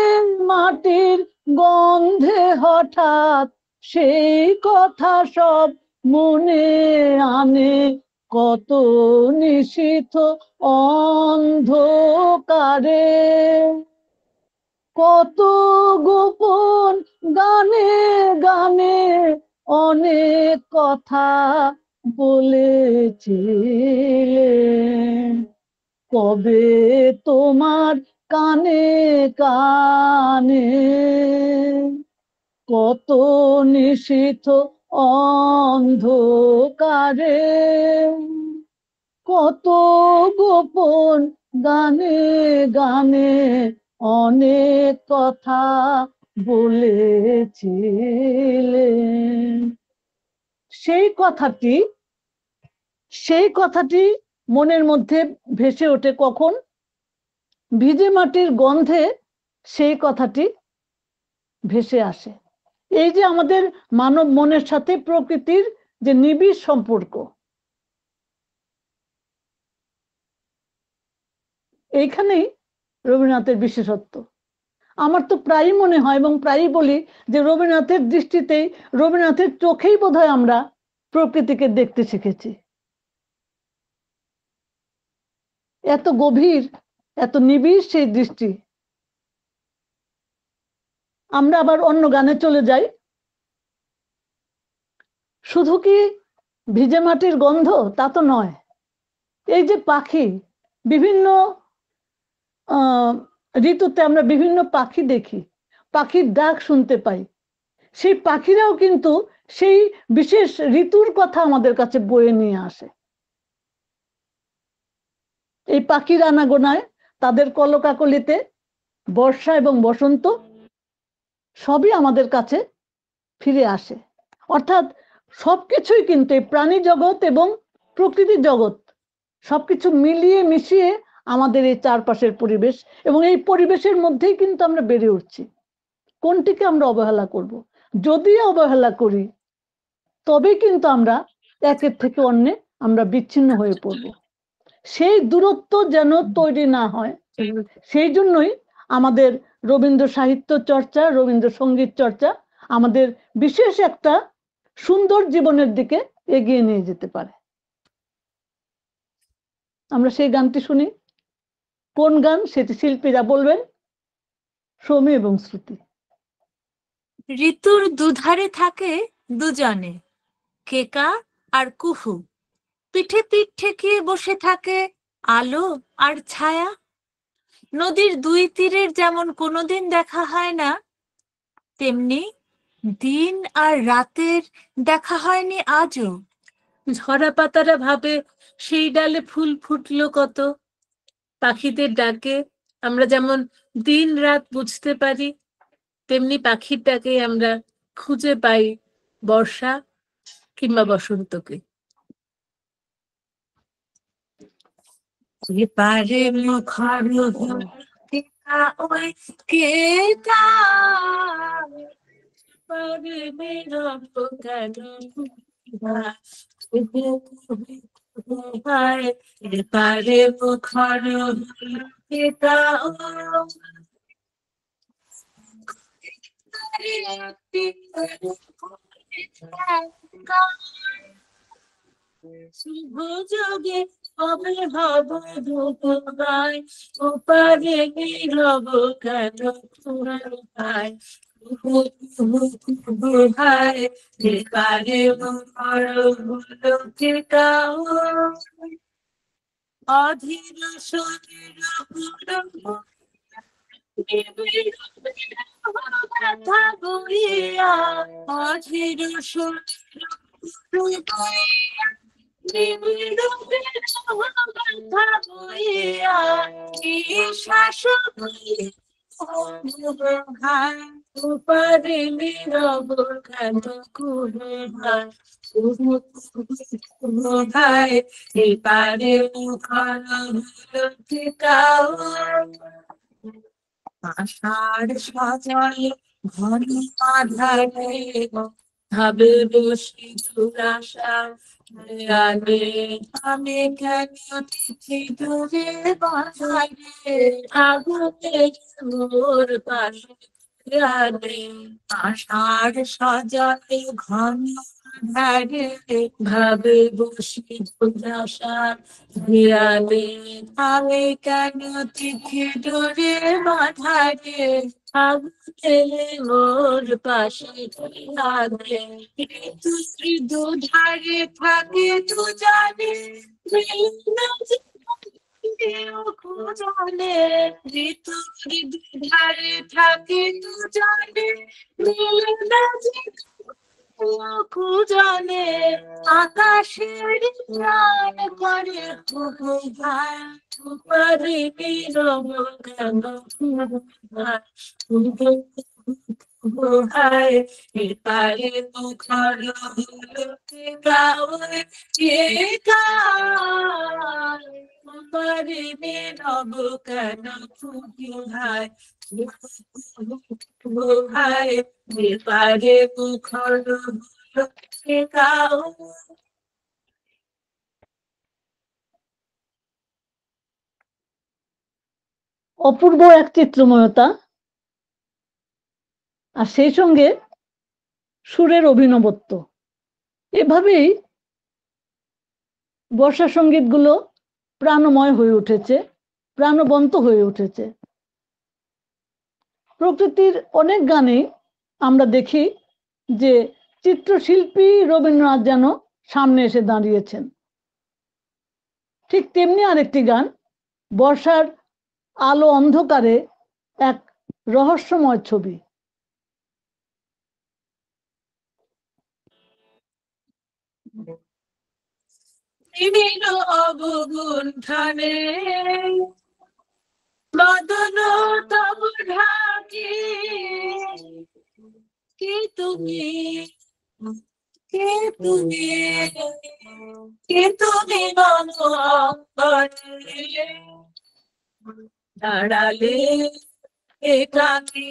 মাটির গন্ধে হঠাৎ সেই কথা সব মনে আনে, কত নিশীথ অন্ধকারে, কত গোপন গানে গানে অনেক কথা বলেছিলেন কবে তোমার কানে কানে, কত নিশীথ অন্ধকারে, কত গোপন গানে গানে অনেক কথা বলেছিলেন। সেই কথাটি মনের মধ্যে ভেসে ওঠে কখন? ভিজে মাটির গন্ধে সেই কথাটি ভেসে আসে। এই যে আমাদের মানব মনের সাথে প্রকৃতির যে নিবিড় সম্পর্ক, এইখানেই রবীন্দ্রনাথের বিশেষত্ব। আমার তো প্রায়ই মনে হয় এবং প্রায়ই বলি যে রবীন্দ্রনাথের দৃষ্টিতেই, রবীন্দ্রনাথের চোখেই বোধহয় আমরা প্রকৃতিকে দেখতে শিখেছি। এত গভীর, এত নিবিড় সেই দৃষ্টি। আমরা আবার অন্য গানে চলে যাই। শুধু কি ভিজে মাটির গন্ধ তা তো নয়, এই যে পাখি, বিভিন্ন ঋতুতে আমরা বিভিন্ন পাখি দেখি, পাখির ডাক শুনতে পাই, সেই পাখিরাও কিন্তু সেই বিশেষ ঋতুর কথা আমাদের কাছে বয়ে নিয়ে আসে। এই পাখির আনাগোনায়, তাদের কলকাকলিতে বর্ষা এবং বসন্ত সবই আমাদের কাছে ফিরে আসে। অর্থাৎ সবকিছুই কিন্তু এই প্রাণী জগৎ এবং প্রকৃতি জগৎ সবকিছু মিলিয়ে মিশিয়ে আমাদের এই চারপাশের পরিবেশ, এবং এই পরিবেশের মধ্যেই কিন্তু আমরা বেড়ে উঠছি। কোনটিকে আমরা অবহেলা করব? যদি অবহেলা করি তবে কিন্তু আমরা একের থেকে অন্যে আমরা বিচ্ছিন্ন হয়ে পড়ব। সেই দূরত্ব যেন তৈরি না হয়, সেই জন্যই আমাদের রবীন্দ্র সাহিত্য চর্চা, রবীন্দ্র সঙ্গীত চর্চা আমাদের বিশেষ একটা সুন্দর জীবনের দিকে এগিয়ে নিয়ে যেতে পারে। আমরা সেই গানটি শুনি। কোন গান সেটি শিল্পীরা বলবেন, সৌমি এবং শ্রুতি। ঋতুর দুধারে থাকে দুজনে, কেকা আর কুহু, পিঠে পিঠ ঠেকিয়ে বসে থাকে আলো আর ছায়া। নদীর দুই তীরের যেমন কোনোদিন দেখা হয় না, তেমনি দিন আর রাতের দেখা হয়নি আজও। ঝরা পাতারা ভাবে সেই ডালে ফুল ফুটলো কত। পাখিদের ডাকে আমরা যেমন দিন রাত বুঝতে পারি, তেমনি পাখির ডাকে আমরা খুঁজে পাই বর্ষা কিংবা বসন্তকে। এপারে মুখর টিকা ওই কেটা, পারে নীরব কেন এপারে মুখর টিকা যোগে হবে হব ধূপায়, ওপারে নীরব কেন তোমার ভাই, ভাই এপারে মোর ভুলকে কাও, অধীর শরীর কথা বলিয়া, অধীর শরীর কথা বলিয়া, কি শাসক ভাই, উপরে নীরব কেন করে ভাই, ভাই এপারে মুখর কাও, আষাঢ় সাজায় ঘন আধারে ভাবে বসি দুরাশা, আগে আমি কেন তিথি দূরে বাঁধাই রে, আগুনে মোর পাশে আগে, আষাঢ় সাজায় ঘন আধারে ভাবে বসি দুরাশা, দেয়ালে আমি কেন তিথি দূরে বাঁধাই রে, আগুনে মোর পাশে লাগে, ঋতু দুধারে থাকে তু জানে, জানে ঋতু দুধারে থাকে তু জানে, জানে আকাশের প্রাণ করে ভাই, উপরে নীরব কেন ভাই, এপারে মুখর গাও, কে গায়, উপরে নীরব কেন ভাই, ভাই এপারে মুখর গাও। অপূর্ব এক চিত্রময়তা, আর সেই সঙ্গে সুরের অভিনবত্ব। এভাবেই বর্ষা সঙ্গীতগুলো প্রাণময় হয়ে উঠেছে, প্রাণবন্ত হয়ে উঠেছে। প্রকৃতির অনেক গানেই আমরা দেখি যে চিত্রশিল্পী রবীন্দ্রনাথ যেন সামনে এসে দাঁড়িয়েছেন। ঠিক তেমনি আরেকটি গান, বর্ষার আলো অন্ধকারে এক রহস্যময় ছবি। অবগুণ্ঠনে বদন তব ঢাকি, কে তুমি, কে তুমি, কে তুমি মন অঙ্গনে, দাঁড়ালে একাকী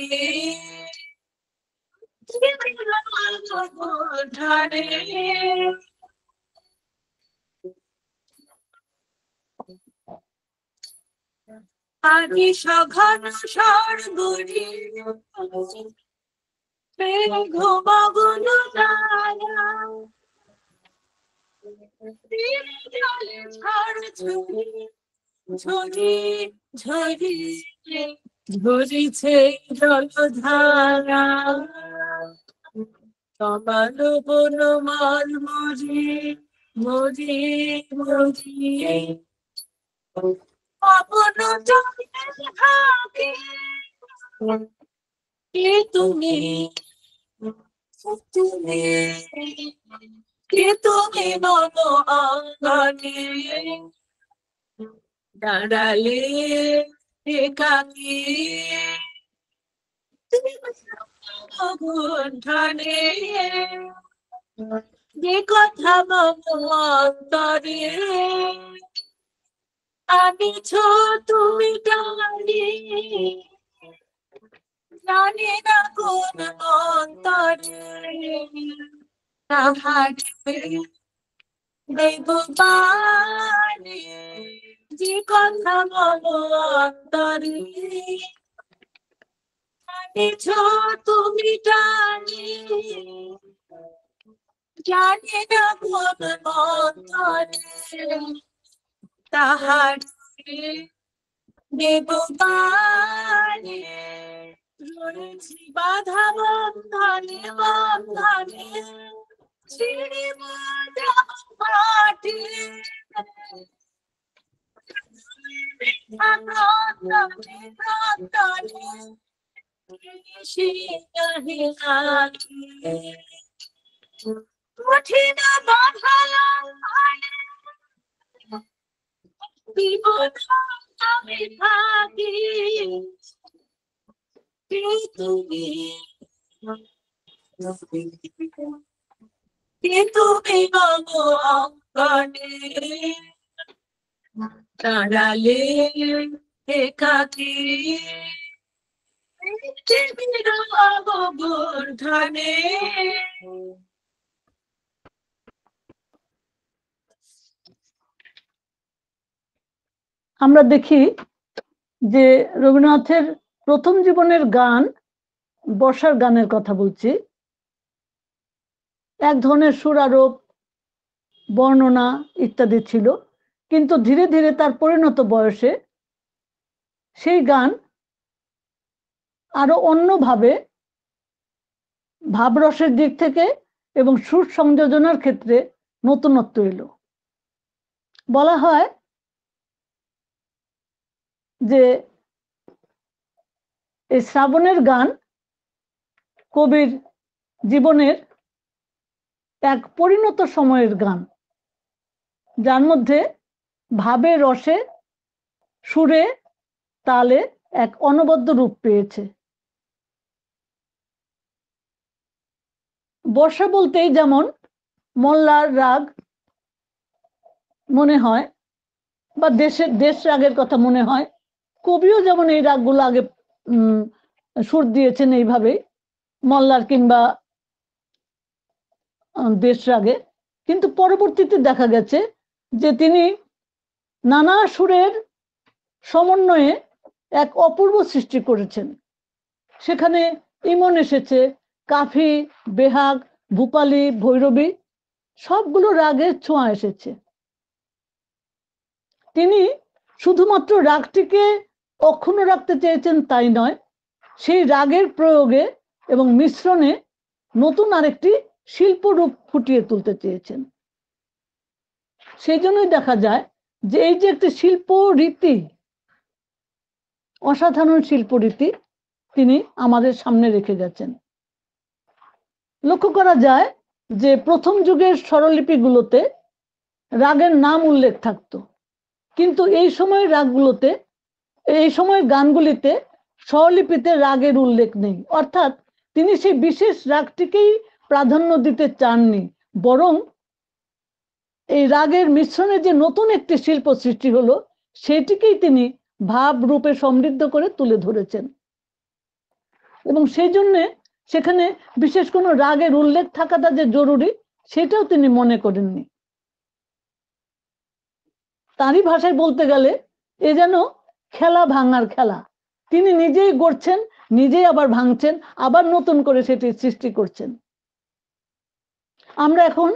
অবগুণ্ঠনে, আমি সঘন স্বর্গরি ঘুমগুন তারা, জলে ঝড় ঝরি ঝরি ঝরি ঝরিছে জলধারা, সমান বন মল মরি মরি মরি, পবন চলে থাকে, কে তুমি, তুমি কে তুমি মন অঙ্গনে, দাঁড়ালে একাকী অবগুণ্ঠনে, যে কথা মন অন্তরে আনিছ তুমি জানি, জানি না কোন অন্তরে, দেব বাণী, যে কথা মন অন্তরে আনিছ তুমি জানি, জানি না কোন মন্ত্রে তাহার দেব বাণী। রয়েছি বাধা বন্ধনে বন্ধনে, ছিড়িব মাটি। ক্রন্দনে ক্রন্দনে কঠিন বাধা বিপদ আমি থাকি, তুমি মম অঙ্গনে দাঁড়ালে একাকী পৃথিবীর অববর্ধনে। আমরা দেখি যে রবীন্দ্রনাথের প্রথম জীবনের গান, বর্ষার গানের কথা বলছি, এক ধরনের সুরারোপ, বর্ণনা ইত্যাদি ছিল, কিন্তু ধীরে ধীরে তার পরিণত বয়সে সেই গান আরো অন্যভাবে ভাবরসের দিক থেকে এবং সুর সংযোজনার ক্ষেত্রে নতুনত্ব এলো। বলা হয় যে এই শ্রাবণের গান কবির জীবনের এক পরিণত সময়ের গান, যার মধ্যে ভাবে, রসে, সুরে, তালে এক অনবদ্য রূপ পেয়েছে। বর্ষা বলতেই যেমন মল্লার রাগ মনে হয় বা দেশ রাগের কথা মনে হয়, কবিও যেমন এই রাগগুলো আগে সুর দিয়েছেন এইভাবে, মল্লার কিংবা দেশ রাগে। কিন্তু পরবর্তীতে দেখা গেছে যে তিনি নানা সুরের সমন্বয়ে এক অপূর্ব সৃষ্টি করেছেন। সেখানে ইমন এসেছে, কাফি, বেহাগ, ভূপালী, ভৈরবী, সবগুলো রাগের ছোঁয়া এসেছে। তিনি শুধুমাত্র রাগটিকে অক্ষুণ্ণ রাখতে চেয়েছেন তাই নয়, সেই রাগের প্রয়োগে এবং মিশ্রণে নতুন আরেকটি শিল্পরূপ ফুটিয়ে তুলতে চেয়েছেন। সেই জন্যই দেখা যায় যে এই যে একটি শিল্প রীতি, অসাধারণ শিল্প রীতি তিনি আমাদের সামনে রেখে গেছেন। লক্ষ্য করা যায় যে প্রথম যুগের স্বরলিপিগুলোতে রাগের নাম উল্লেখ থাকতো, কিন্তু এই সময়ের রাগগুলোতে, এই সময়ের গানগুলিতে স্বরলিপিতে রাগের উল্লেখ নেই। অর্থাৎ তিনি সেই বিশেষ রাগটিকেই প্রাধান্য দিতে চাননি, বরং এই রাগের মিশ্রণে যে নতুন একটি শিল্প সৃষ্টি হলো সেটিকেই তিনি ভাব রূপে সমৃদ্ধ করে তুলে ধরেছেন। এবং সেই জন্যে সেখানে বিশেষ কোনো রাগের উল্লেখ থাকাটা যে জরুরি সেটাও তিনি মনে করেননি। তারই ভাষায় বলতে গেলে এ যেন খেলা ভাঙার খেলা, তিনি নিজেই গড়ছেন, নিজেই আবার ভাঙছেন, আবার নতুন করে সেটি সৃষ্টি করছেন। আমরা এখন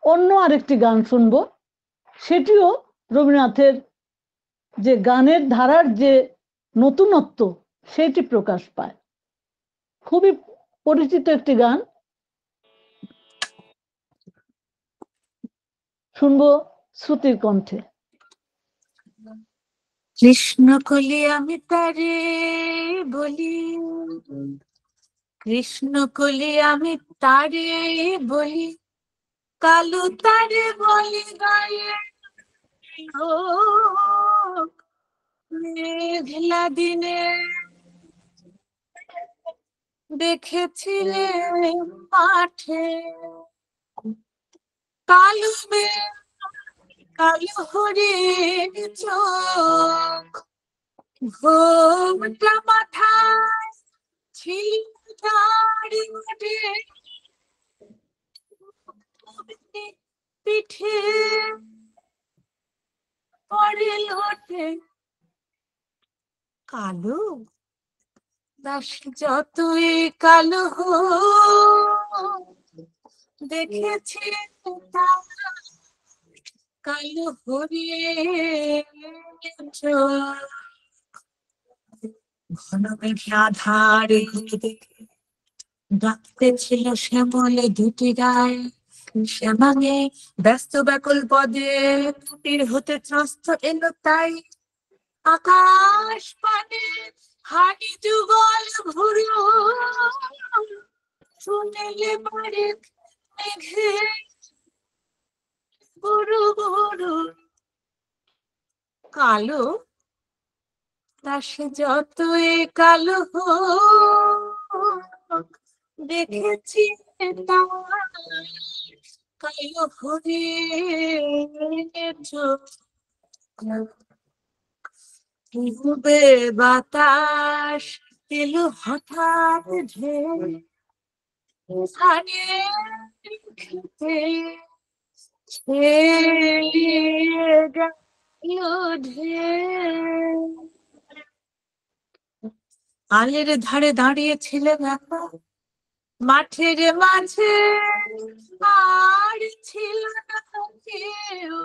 অন্য আরেকটি গান শুনবো, সেটিও রবীন্দ্রনাথের যে গানের ধারার যে নতুনত্ব সেটি প্রকাশ পায়। খুবই পরিচিত একটি গান, শুনবো শ্রুতির কণ্ঠে। কৃষ্ণ কলি আমি তারে বলি, কৃষ্ণ কলি আমি তারে বলি, কালু তারে বলি গায়ে মেঘলা দিনে দেখেছিলে মাঠে কালু কালু হরিণ চোখ, ঘোমটা মাথায় ছিল দাড়ি ওঠে, পিঠে পরে লোটে কালো দাস, যতই কালো দেখেছি তার কালো হরিণের চোখ। ঘন মেঘে আধারে দেখে ডাকতে ছিল শ্যামলে দুটি গায়ে। শ্যামাঙে ব্যস্ত ব্যাকুল পদে কুটির হতে ত্রস্ত এলো তাই। আকাশ পানে হানি যুগল ঘুরু, শুনেলে মারে মেঘে গুরু গুরু। কালো তা সে যতই কালো হোক, দেখেছি তার কালো হরিণের চোখ। পূবে বাতাস এলো হঠাৎ ঢেউ, ধানের খেতে ছেয়ে গেল ঢেউ। আলের ধারে দাঁড়িয়েছিলেন একা, মাঠের মাঝে আর ছিল না কেউ।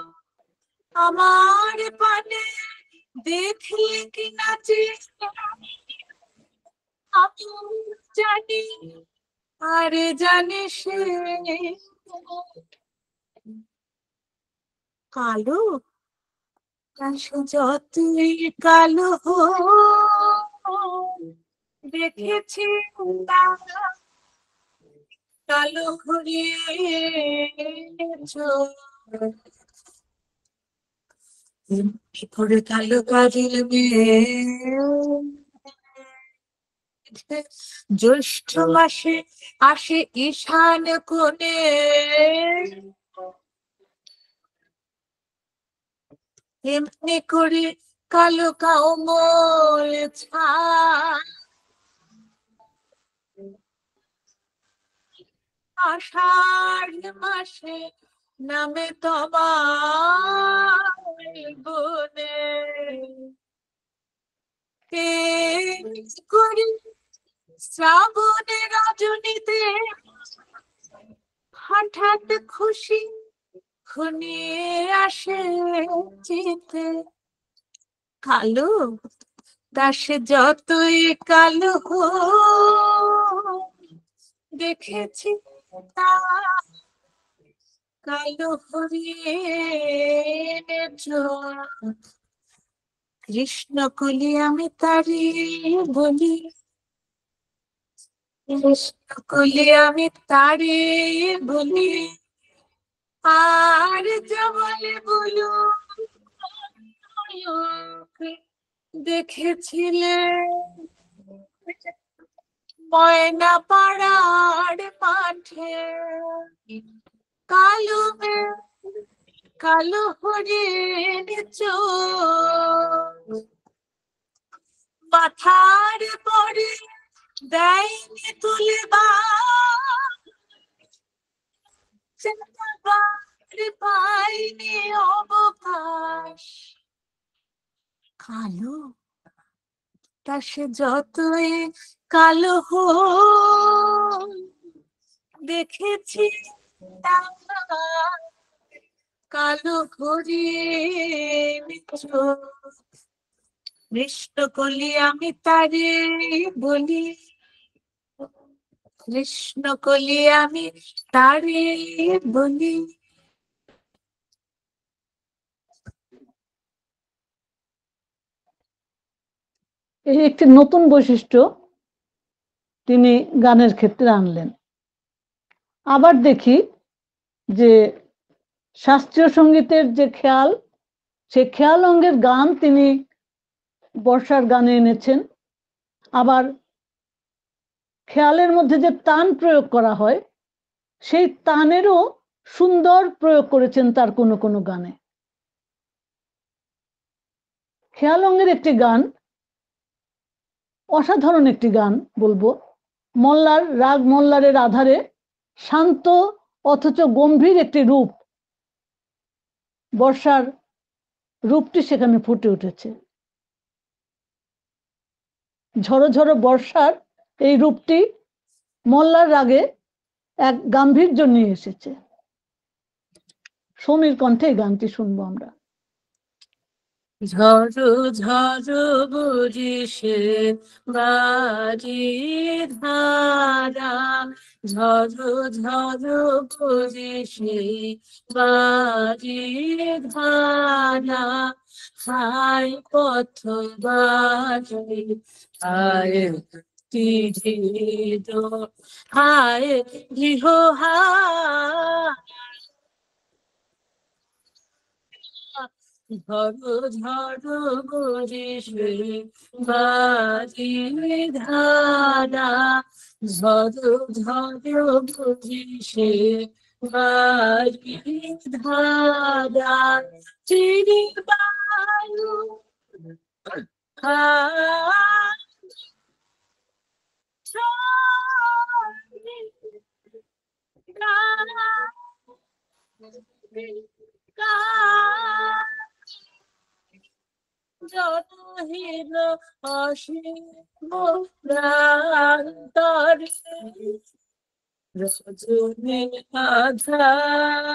আমার পানে দেখলে কি নাচে আমি জানি, আরে জানে সে। কালো সে যতই কালো হোক, দেখেছি তার কালো হরিণের চোখ। এমনি করে কালো কাজের মেয়ে জ্যৈষ্ঠ মাসে আসে ঈশান কোণে। এমনি করে কালো কাউমল ছায় আষাঢ় মাসে নামে তোমার বনে। করি শ্রাবণের রজনীতে হঠাৎ খুশি ঘনিয়ে আসে চিতে। কালো তা সে যতই কালো হোক, দেখেছি তার কালো হরিণের চোখ। কৃষ্ণকলি আমি তারি বলি, কৃষ্ণকলি আমি তারি বলি, আর জবলে বলু দেখেছিলে ময়না পাড়ার মাঠে। কালো মেঘ কালো হরিণ চোখ, মাথার পরে দেয়নি তুলে পাইনি অবকাশ। কালো তা সে যতই কালো হোক, দেখেছি তার কালো হরিণ চোখ। কৃষ্ণকলি আমি তারে বলি, কৃষ্ণকলি আমি তারে বলি। এই একটি নতুন বৈশিষ্ট্য তিনি গানের ক্ষেত্রে আনলেন। আবার দেখি যে শাস্ত্রীয় সঙ্গীতের যে খেয়াল, সেই খেয়াল অঙ্গের গান তিনি বর্ষার গানে এনেছেন। আবার খেয়ালের মধ্যে যে তান প্রয়োগ করা হয়, সেই তানেরও সুন্দর প্রয়োগ করেছেন তার কোনো কোনো গানে। খেয়াল অঙ্গের একটি গান, অসাধারণ একটি গান বলবো। মল্লার রাগ মল্লারের আধারে শান্ত অথচ গম্ভীর একটি রূপ, বর্ষার রূপটি সেখানে ফুটে উঠেছে। ঝড়ো ঝড়ো বর্ষার এই রূপটি মল্লার রাগে এক গাম্ভীর্য নিয়ে এসেছে। সমীর কণ্ঠে গানটি শুনবো আমরা। ঝড়ো ঝড়ো বুঝিসে বাজি ধারা, ঝড়ো ঝড়ো বুঝিসে বাজি ধারা, হায় পথ বাজি হায় তিরিদ, হায় গৃহ ঝড়ো ঝড়ো বুঝিসে বাজি ধারা, ঝড়ো ঝড়ো বুঝিসে বাজি ধারা, চিরি বায়ু জনহীন অসীম প্রান্তরে, রজনী আধার,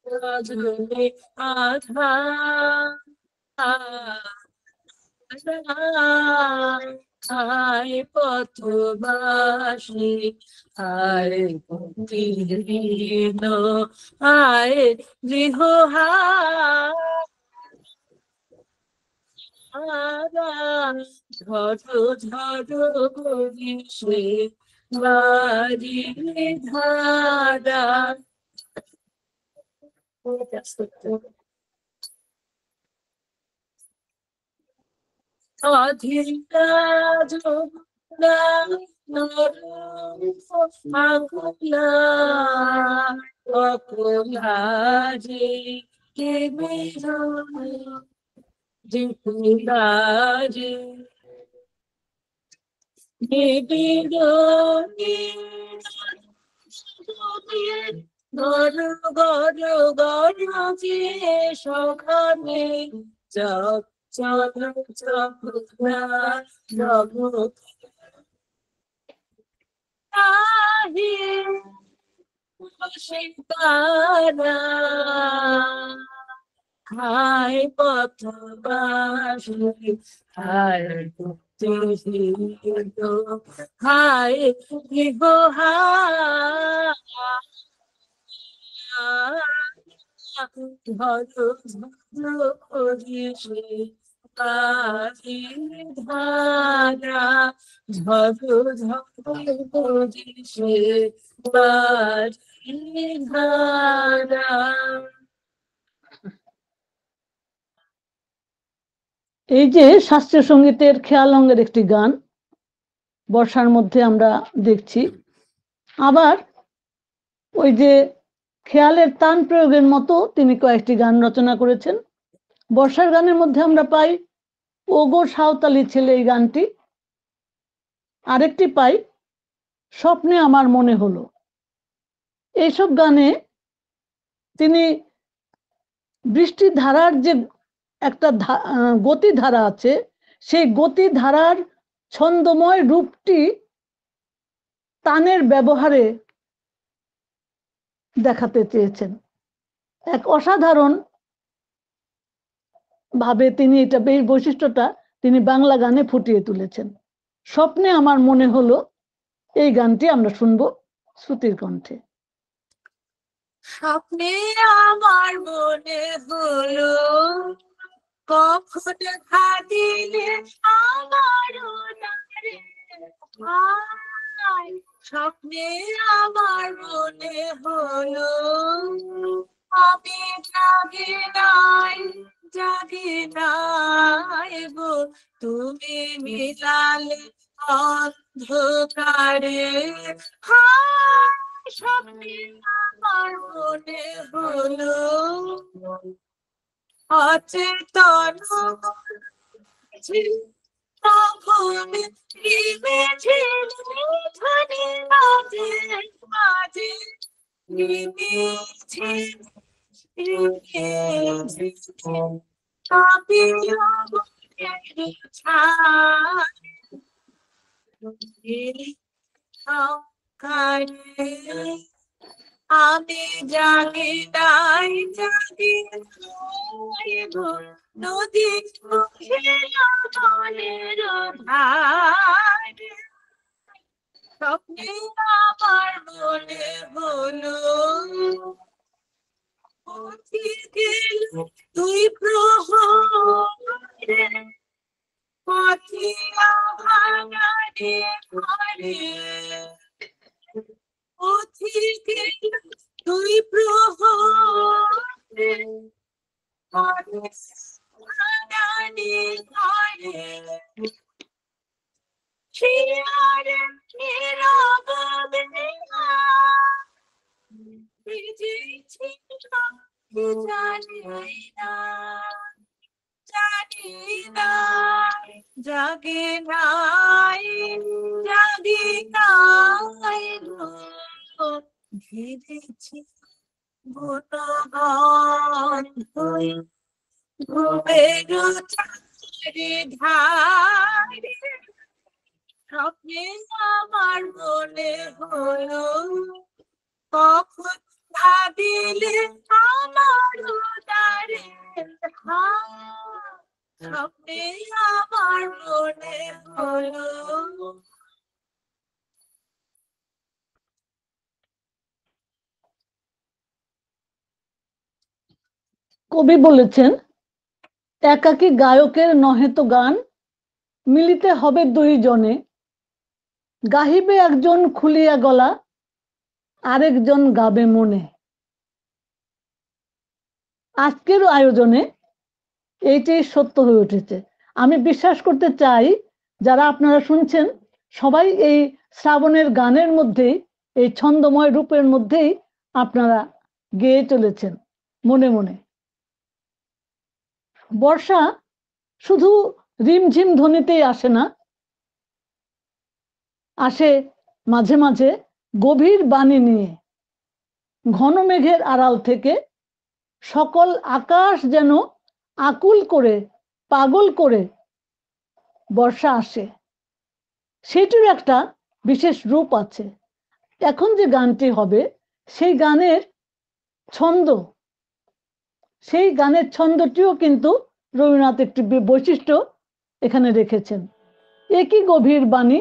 রজনী আধার, হায় পথবাসী হায় ভক্তিহীন, হায় গৃহহারা, ঝড়ো ঝড়ো বুঝিসে বাজি ধারা। অধীরা যমুনা নরূপ আকুলা, অকুলা যে কে বেরোয় জিপুরাজে, নিবিড়নি গর গর গর যে সখানে জপ চল জপ জগৎ তাহি শিকারা, হায় পথবাসী হায় ভক্তিহীন, হায় গৃহহারা, ঝড়ো ঝড়ো বুঝিসে বাজি ধারা, ঝড়ো ঝড়ো বুঝিসে বাজি ধারা। এই যে শাস্ত্রীয় সঙ্গীতের খেয়ালঙ্গের একটি গান বর্ষার মধ্যে আমরা দেখছি, আবার ওই যে খেয়ালের তান প্রয়োগের মতো তিনি কয়েকটি গান রচনা করেছেন। বর্ষার গানের মধ্যে আমরা পাই ওগো সাঁওতালি ছেলে, এই গানটি। আরেকটি পাই স্বপ্নে আমার মনে হলো। এইসব গানে তিনি বৃষ্টির ধারার যে একটা গতিধারা আছে, সেই গতিধারার ছন্দময় রূপটি তানের ব্যবহারে দেখাতে চেয়েছেন। এক অসাধারণ ভাবে তিনি এটা, এই বৈশিষ্ট্যটা তিনি বাংলা গানে ফুটিয়ে তুলেছেন। স্বপ্নে আমার মনে হলো, এই গানটি আমরা শুনবো শ্রুতির কণ্ঠে। স্বপ্নে আমার মনে হলো, কখন খাদিলে আমার নারে, স্বপ্নে আমার মনে হলো, আমি জাগি নাই জাগি নাই গো, তুমি মিলালে অন্ধকারে, স্বপ্নে আমার মনে হলো, অচেতন তখন ধ্বনি মাঝে মাঝে আমি জাগি নাই জাগি নদী মনের ধারে স্বপ্নে আমার মনে হলো তুই প্রহরে পাতিয়া ভাঙারে ঘরে তুই প্রহরে ভাঙারে ঘরে শিয়ারে নীরব বেলা ভিজেছি জানি না জানি না জাগে নাই জাগে নাই ঘিরেছি গুণগান ঘুমের চারে ধারে স্বপ্নে আমার মনে হলো কখন ভাবিলে আমার উদারে স্বপ্নে আমার মনে হলো। কবি বলেছেন, একাকী গায়কের নহে তো গান, মিলিতে হবে দুইজনে, গাহিবে একজন খুলিয়া গলা, আরেকজন গাবে মনে। আজকের আয়োজনে এইটাই সত্য হয়ে উঠেছে। আমি বিশ্বাস করতে চাই যারা আপনারা শুনছেন সবাই এই শ্রাবণের গানের মধ্যেই, এই ছন্দময় রূপের মধ্যেই আপনারা গেয়ে চলেছেন মনে মনে। বর্ষা শুধু রিমঝিম ধ্বনিতেই আসে না, আসে মাঝে মাঝে গভীর বাণী নিয়ে। ঘন মেঘের আড়াল থেকে সকল আকাশ যেন আকুল করে, পাগল করে বর্ষা আসে। সেটির একটা বিশেষ রূপ আছে। এখন যে গানটি হবে সেই গানের ছন্দ, সেই গানের ছন্দটিও কিন্তু রবীন্দ্রনাথ একটি বৈশিষ্ট্য এখানে রেখেছেন। একই গভীর বাণী,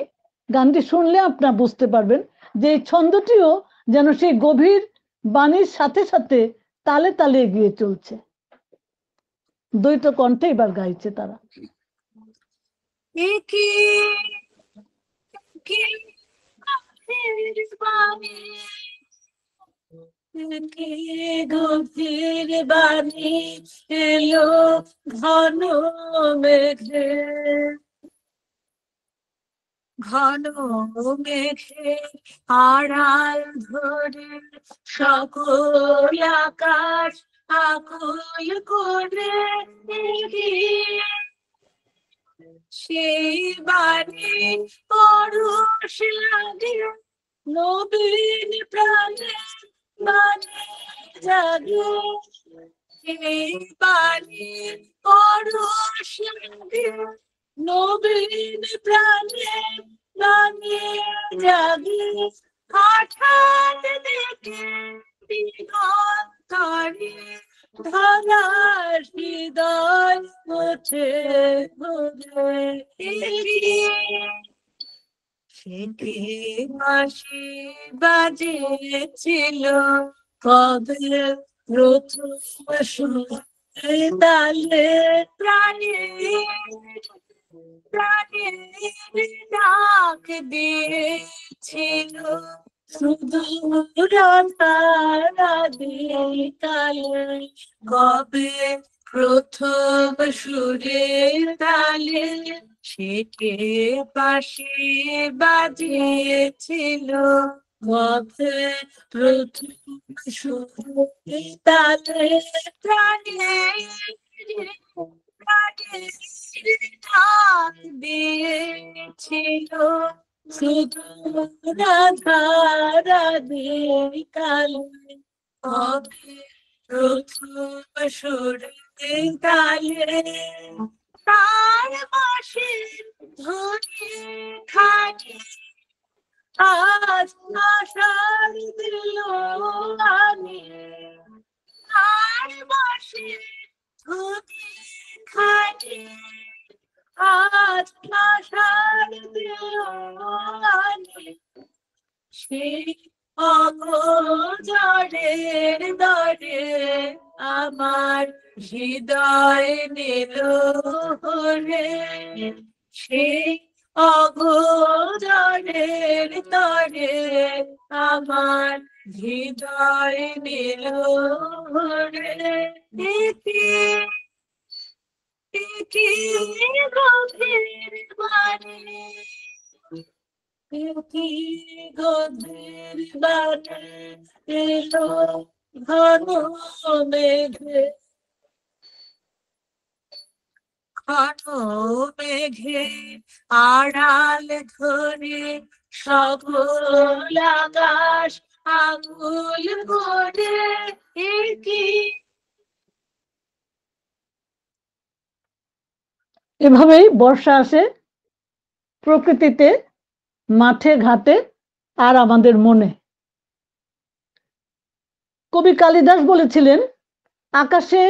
গানটি শুনলে আপনারা বুঝতে পারবেন যে এই ছন্দটিও যেন সেই গভীর বাণীর সাথে সাথে তালে তালে এগিয়ে চলছে। দ্বৈত কণ্ঠে এবার গাইছে তারা। গভীর বাণী এলো ঘন মেঘে, ঘন মেঘে আড়াল ধরে সকল আকাশ আকুল করে সেই বাণী পরশ লাগে নবীন প্রাণে বাণী জাগে, সেই বাণী পরশ লাগে নবীন প্রাণে বাণী জাগে। হঠাৎ দেখে দিগন্তরে ধরার হৃদয় ওঠে ঘুরে, সে কি বাঁশি বাজেছিল কবে প্রথম সুরে তালে, প্রাণের ডাক দিয়েছিল শুধু রাধিকালে, কবে প্রথম সুরের তালে সে কে পাশে বাজিয়েছিল কবে প্রথম সুরের তালে, প্রাণের ডাক দিয়েছিল শুধু রাধা রাধিকালে, কবে প্রথম সুরের তালে। তার বাঁশির ধ্বনি খানি আজ আশার দিল আমি আর বসে ধুতি খাটে, আজ আশার দিল আমি সেই অগোচরের দরে আমার হৃদয় নিল রে, সেই অগোচরের দরে আমার হৃদয় নিল রে। কি গভীর বাণী, কি গভীর বাণী এলো ঘন মেঘে, ঘন মেঘে আড়াল ধরে সকল আকাশ আঙুল করে। কি এভাবেই বর্ষা আসে প্রকৃতিতে, মাঠে ঘাটে আর আমাদের মনে। কবি কালিদাস বলেছিলেন, আকাশে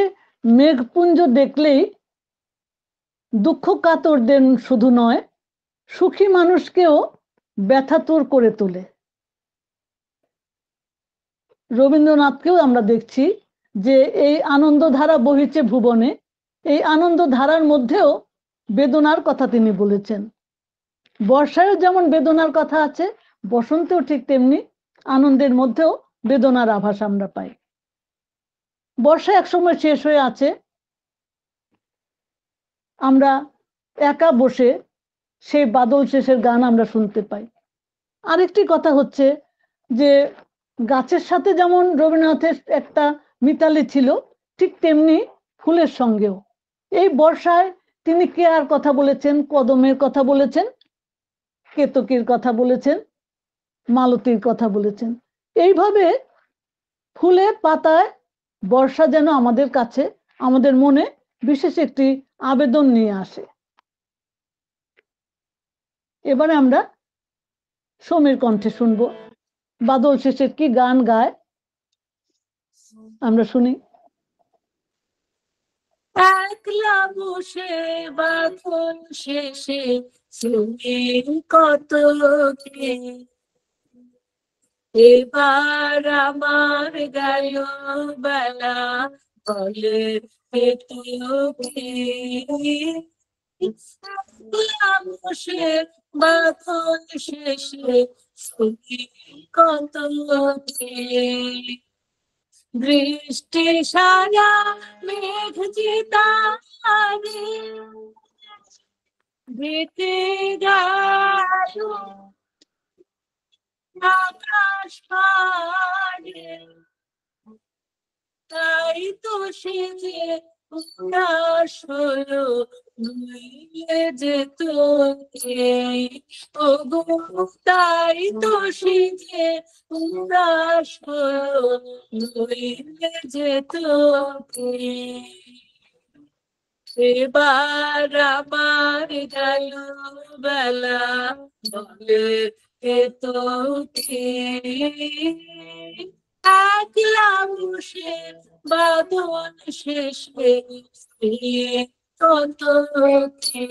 মেঘপুঞ্জ দেখলেই দুঃখ কাতরদের শুধু নয়, সুখী মানুষকেও ব্যথাতুর করে তোলে। রবীন্দ্রনাথকেও আমরা দেখছি যে এই আনন্দধারা বহিছে ভুবনে, এই আনন্দধারার মধ্যেও বেদনার কথা তিনি বলেছেন। বর্ষায়ও যেমন বেদনার কথা আছে, বসন্তেও ঠিক তেমনি আনন্দের মধ্যেও বেদনার আভাস আমরা পাই। বর্ষা একসময় শেষ হয়ে আছে, আমরা একা বসে সেই বাদল শেষের গান আমরা শুনতে পাই। আরেকটি কথা হচ্ছে যে গাছের সাথে যেমন রবীন্দ্রনাথের একটা মিতালি ছিল, ঠিক তেমনি ফুলের সঙ্গেও এই বর্ষায় তিনি কেয়ার কথা বলেছেন, কদমের কথা বলেছেন, কেতকীর কথা বলেছেন, মালতীর কথা বলেছেন। এইভাবে ফুলে পাতায় বর্ষা যেন আমাদের কাছে, আমাদের মনে বিশেষ একটি আবেদন নিয়ে আসে। এবারে আমরা সমীর কণ্ঠে শুনবো বাদল শেষের কি গান গায়, আমরা শুনি। একলা বসে বাদল শেষে শ্রমের কত কে, এবার আমার গায় বেলা বলে পেটকে। বসে বাদল শেষে শ্রমের কত কে, বৃষ্টি সারা মেঘ চিতারে ভেতে গেল আকাশ পাড়ে, তাই তো সে যে উদাস হলো নইলে যেত কে। ওগো তাই তো সে যে উদাস হলো নইলে যেত কে। এবার আমার গেল বেলা বলে পেটকে, একলা বসে বাদল শেষে কত কে।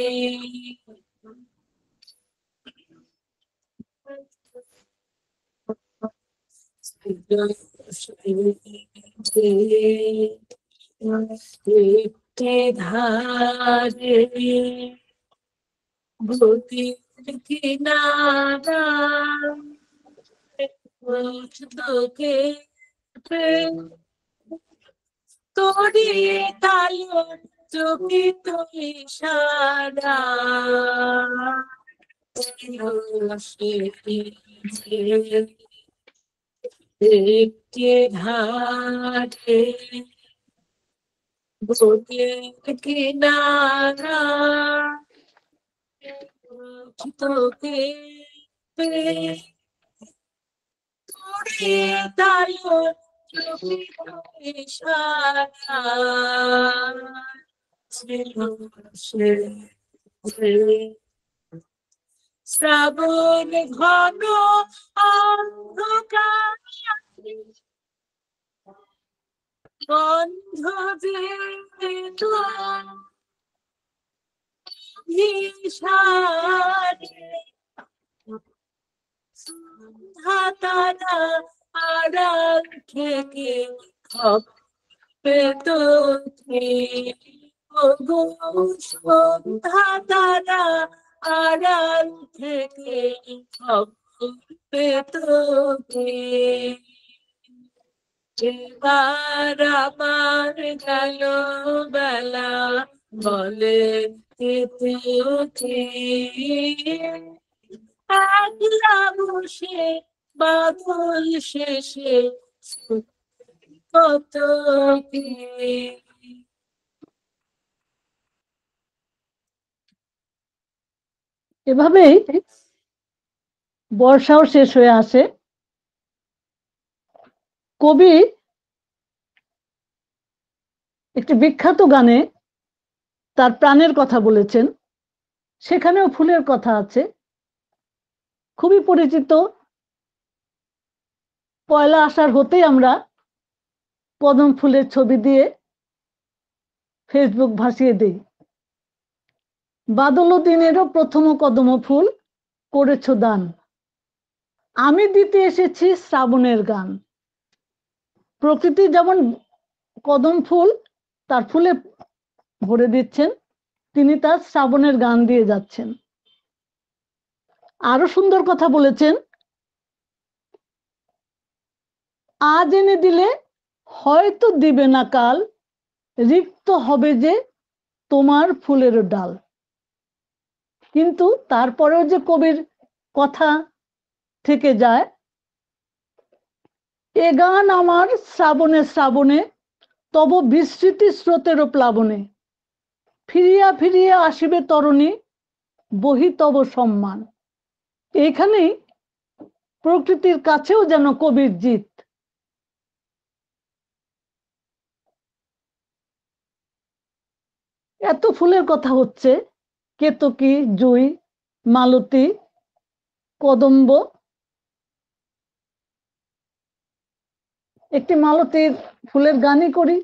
ধারে গতির কিনারা তোকে তোরে তালন চকিত ইশারা, একটি ঘাটে গতির কিনারা তোকে তোরে তালন চকিত ইশারা, ছিল সে শ্রাবণ ঘন অন্ধকার গন্ধ যে নিশানে সন্ধ্যা আড়াল থেকে খপে তোকে ওগো সন্ধ্যা তারা আড়াল থেকে খপে তোকে এবার আমার গেল বেলা বলে যেতে উঠে একলা বসে বাদল শেষে কত কি। এভাবেই বর্ষাও শেষ হয়ে আসে। কবি একটি বিখ্যাত গানে তার প্রাণের কথা বলেছেন, সেখানেও ফুলের কথা আছে, খুবই পরিচিত। পয়লা আষাঢ় হতেই আমরা কদম ফুলের ছবি দিয়ে ফেসবুক ভাসিয়ে দিই। বাদল দিনেরও প্রথম কদম ফুল করেছো দান, আমি দিতে এসেছি শ্রাবণের গান। প্রকৃতি যেমন কদম ফুল তার ফুলে ভরে দিচ্ছেন, তিনি তার শ্রাবণের গান দিয়ে যাচ্ছেন। আরো সুন্দর কথা বলেছেন, আজ এনে দিলে হয়তো দিবে না কাল, রিক্ত হবে যে তোমার ফুলের ডাল। কিন্তু তারপরেও যে কবির কথা থেকে যায়, এ গান আমার শ্রাবণে শ্রাবণে তব বিস্মৃতি স্রোতের প্লাবনে, ফিরিয়া ফিরিয়া আসিবে তরণী বহি তব সম্মান। এইখানেই প্রকৃতির কাছেও যেন কবির জিত। এত ফুলের কথা হচ্ছে, কেতকী, জুই, মালতী, কদম্ব। একটি মালতীর ফুলের গানই করি।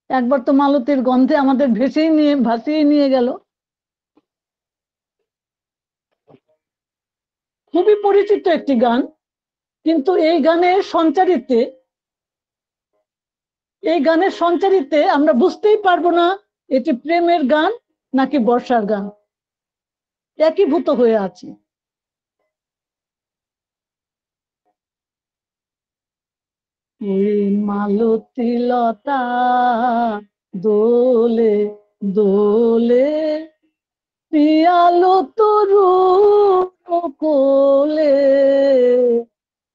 একবার তো মালতীর গন্ধে আমাদের ভাসিয়ে নিয়ে গেল। খুবই পরিচিত একটি গান, কিন্তু এই গানের সঞ্চারিতে আমরা বুঝতেই পারবো না এটি প্রেমের গান নাকি বর্ষার গান, একীভূত হয়ে আছে। ওই মালতী লতা দোলে দোলে, পিয়ালো তরু কোলে,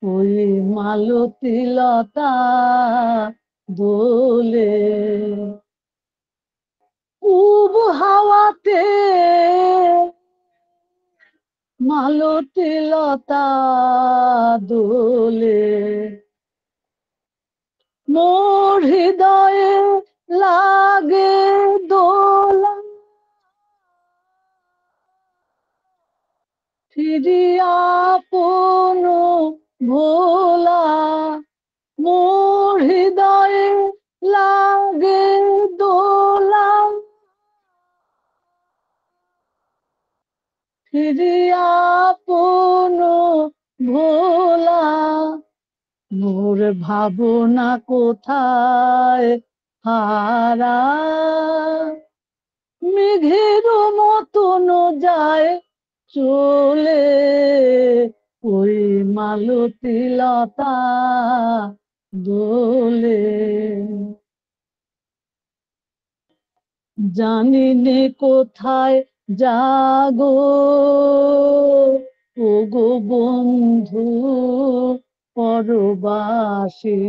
ওই মালতী লতা দোলে, পূব হাওয়াতে মালতী লতা দোলে, মোর হৃদয়ে লাগে দোলা, ফিরিয়া আপন ভোলা, মোর হৃদয়ে লাগে দোলা, ফিরিয়া আপন ভোলা, মোর ভাবনা কোথায় হারা, মেঘের মতন যায় চলে, ওই মালতী লতা দোলে। জানি নে কোথায় যাগো ও গো বন্ধু পরবাসী,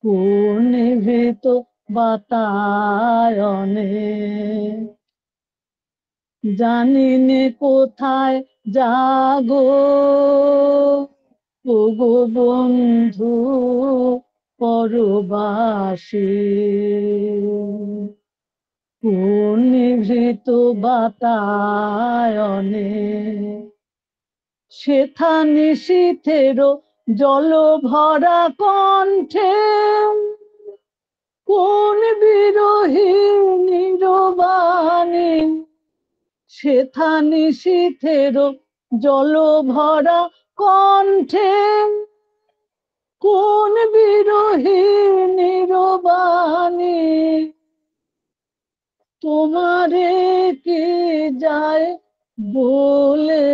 কোন ভীত বাতায়নে, জানি নে কোথায় যাগো ও গো বন্ধু পরবাসী, কোন নিভৃত বাতায়নে সেথা নিশীথেরও জল ভরা কণ্ঠে কোন বিরোহী নিরবাণী সেথা নিশীথেরও জল ভরা কণ্ঠে কোন বিরোহী নিরবাণী তোমারে কে যায় বলে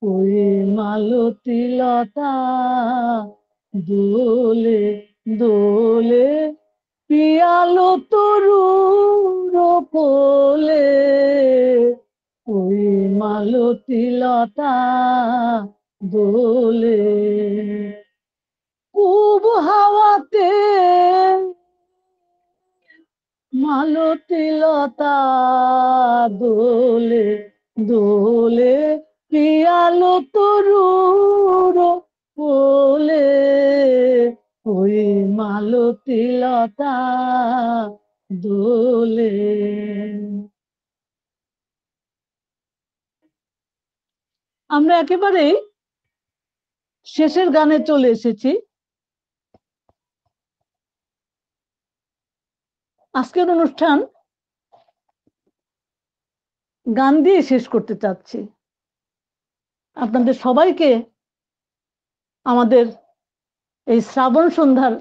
ওই মালতী লতা দোলে দোলে পিয়ালো তরুর কোলে ওই মালতী লতা দোলে পূব হাওয়াতে মালতী লতা দোলে দোলে পিয়ালো তরুর কোলে ওই মালতী লতা দোলে। আমরা একেবারেই শেষের গানে চলে এসেছি। আজকের অনুষ্ঠান গান দিয়ে শেষ করতে চাচ্ছি। আপনাদের সবাইকে আমাদের এই শ্রাবণ সন্ধ্যার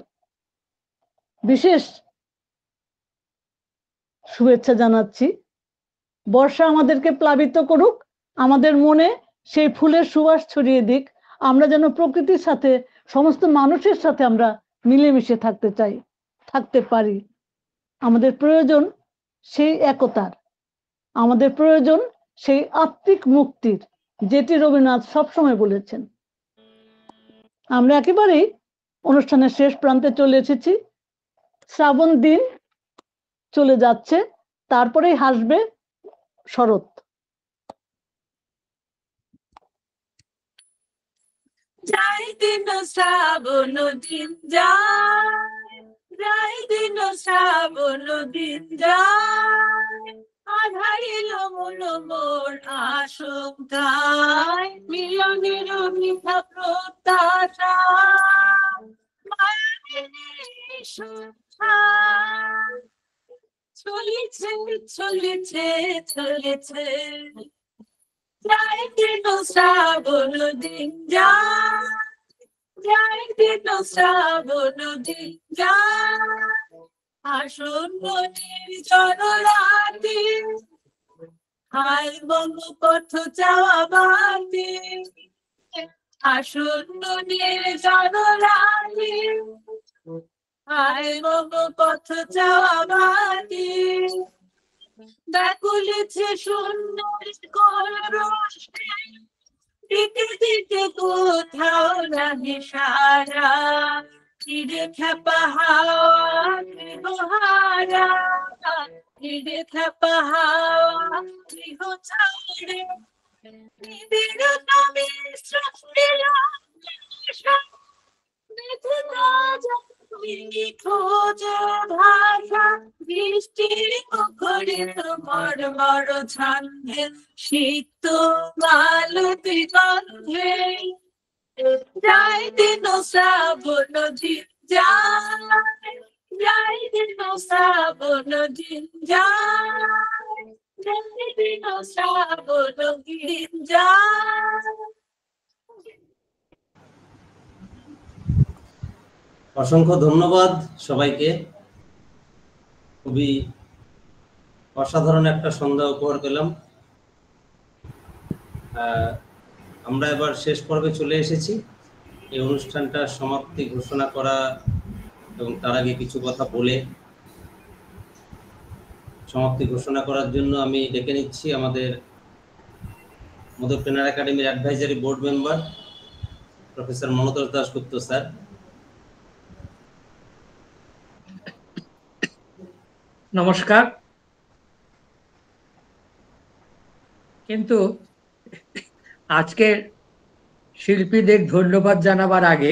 বিশেষ শুভেচ্ছা জানাচ্ছি। বর্ষা আমাদেরকে প্লাবিত করুক, আমাদের মনে সেই ফুলের সুবাস ছড়িয়ে দিক, আমরা যেন প্রকৃতির সাথে, সমস্ত মানুষের সাথে আমরা মিলেমিশে থাকতে চাই, থাকতে পারি। আমাদের প্রয়োজন সেই একতার, আমাদের প্রয়োজন সেই আত্মিক মুক্তির, যেটি রবীন্দ্রনাথ সবসময় বলেছেন। আমরা একেবারেই অনুষ্ঠানের শেষ প্রান্তে চলে এসেছি। শ্রাবণ দিন চলে যাচ্ছে, তারপরেই হাসবে শরৎ। যাই দিন শ্রাবণ দিন যায়, যাই দিন শ্রাবণ দিন যায়, আধারিল মন মোর আশঙ্কায়, মিলনের মিথ্যা প্রত্যাশা, মায়াবিনী সন্ধ্যা চলেছে চলেছে চলেছে। যাই দিন শ্রাবণ দিন যায়, যাই দিন শ্রাবণ দিন যায়, আসন্ন নির্জন রাতে, হায় মম পথ চাওয়া বাতে, আসন্ন নির্জন রাতে, হায় মম পথ চাওয়া বাতে, ব্যাকুলেছে শূন্য রোষে, দিতে দিতে কোথাও লাগে সারা, তীরে খেপা হাওয়া গৃহহারা, তীরে খেপা হাওয়া গৃহ ছাড়ে, নিবিড় নামে সৃষ্টির আশা, বেঁধে না যায় খোঁজে ভাষা, বৃষ্টির মুখরিত মর্মর ছন্দে, সিক্ত মালতী গন্ধে, যাই দিন শ্রাবণ দিন যায়, যাই দিন শ্রাবণ দিন যায়, যাই দিন শ্রাবণ দিন যায়। অসংখ্য ধন্যবাদ সবাইকে। খুবই অসাধারণ একটা সন্ধ্যা উপহার পেলাম। আমরা এবার শেষ পর্বে চলে এসেছি। এই অনুষ্ঠানটা সমাপ্তি ঘোষণা করা এবং তার আগে কিছু কথা বলে সমাপ্তি ঘোষণা করার জন্য আমি ডেকে নিচ্ছি আমাদের মধু প্লেনার একাডেমির advisory board member professor Manotosh Dasgupta sir. নমস্কার। কিন্তু আজকের শিল্পীদের ধন্যবাদ জানাবার আগে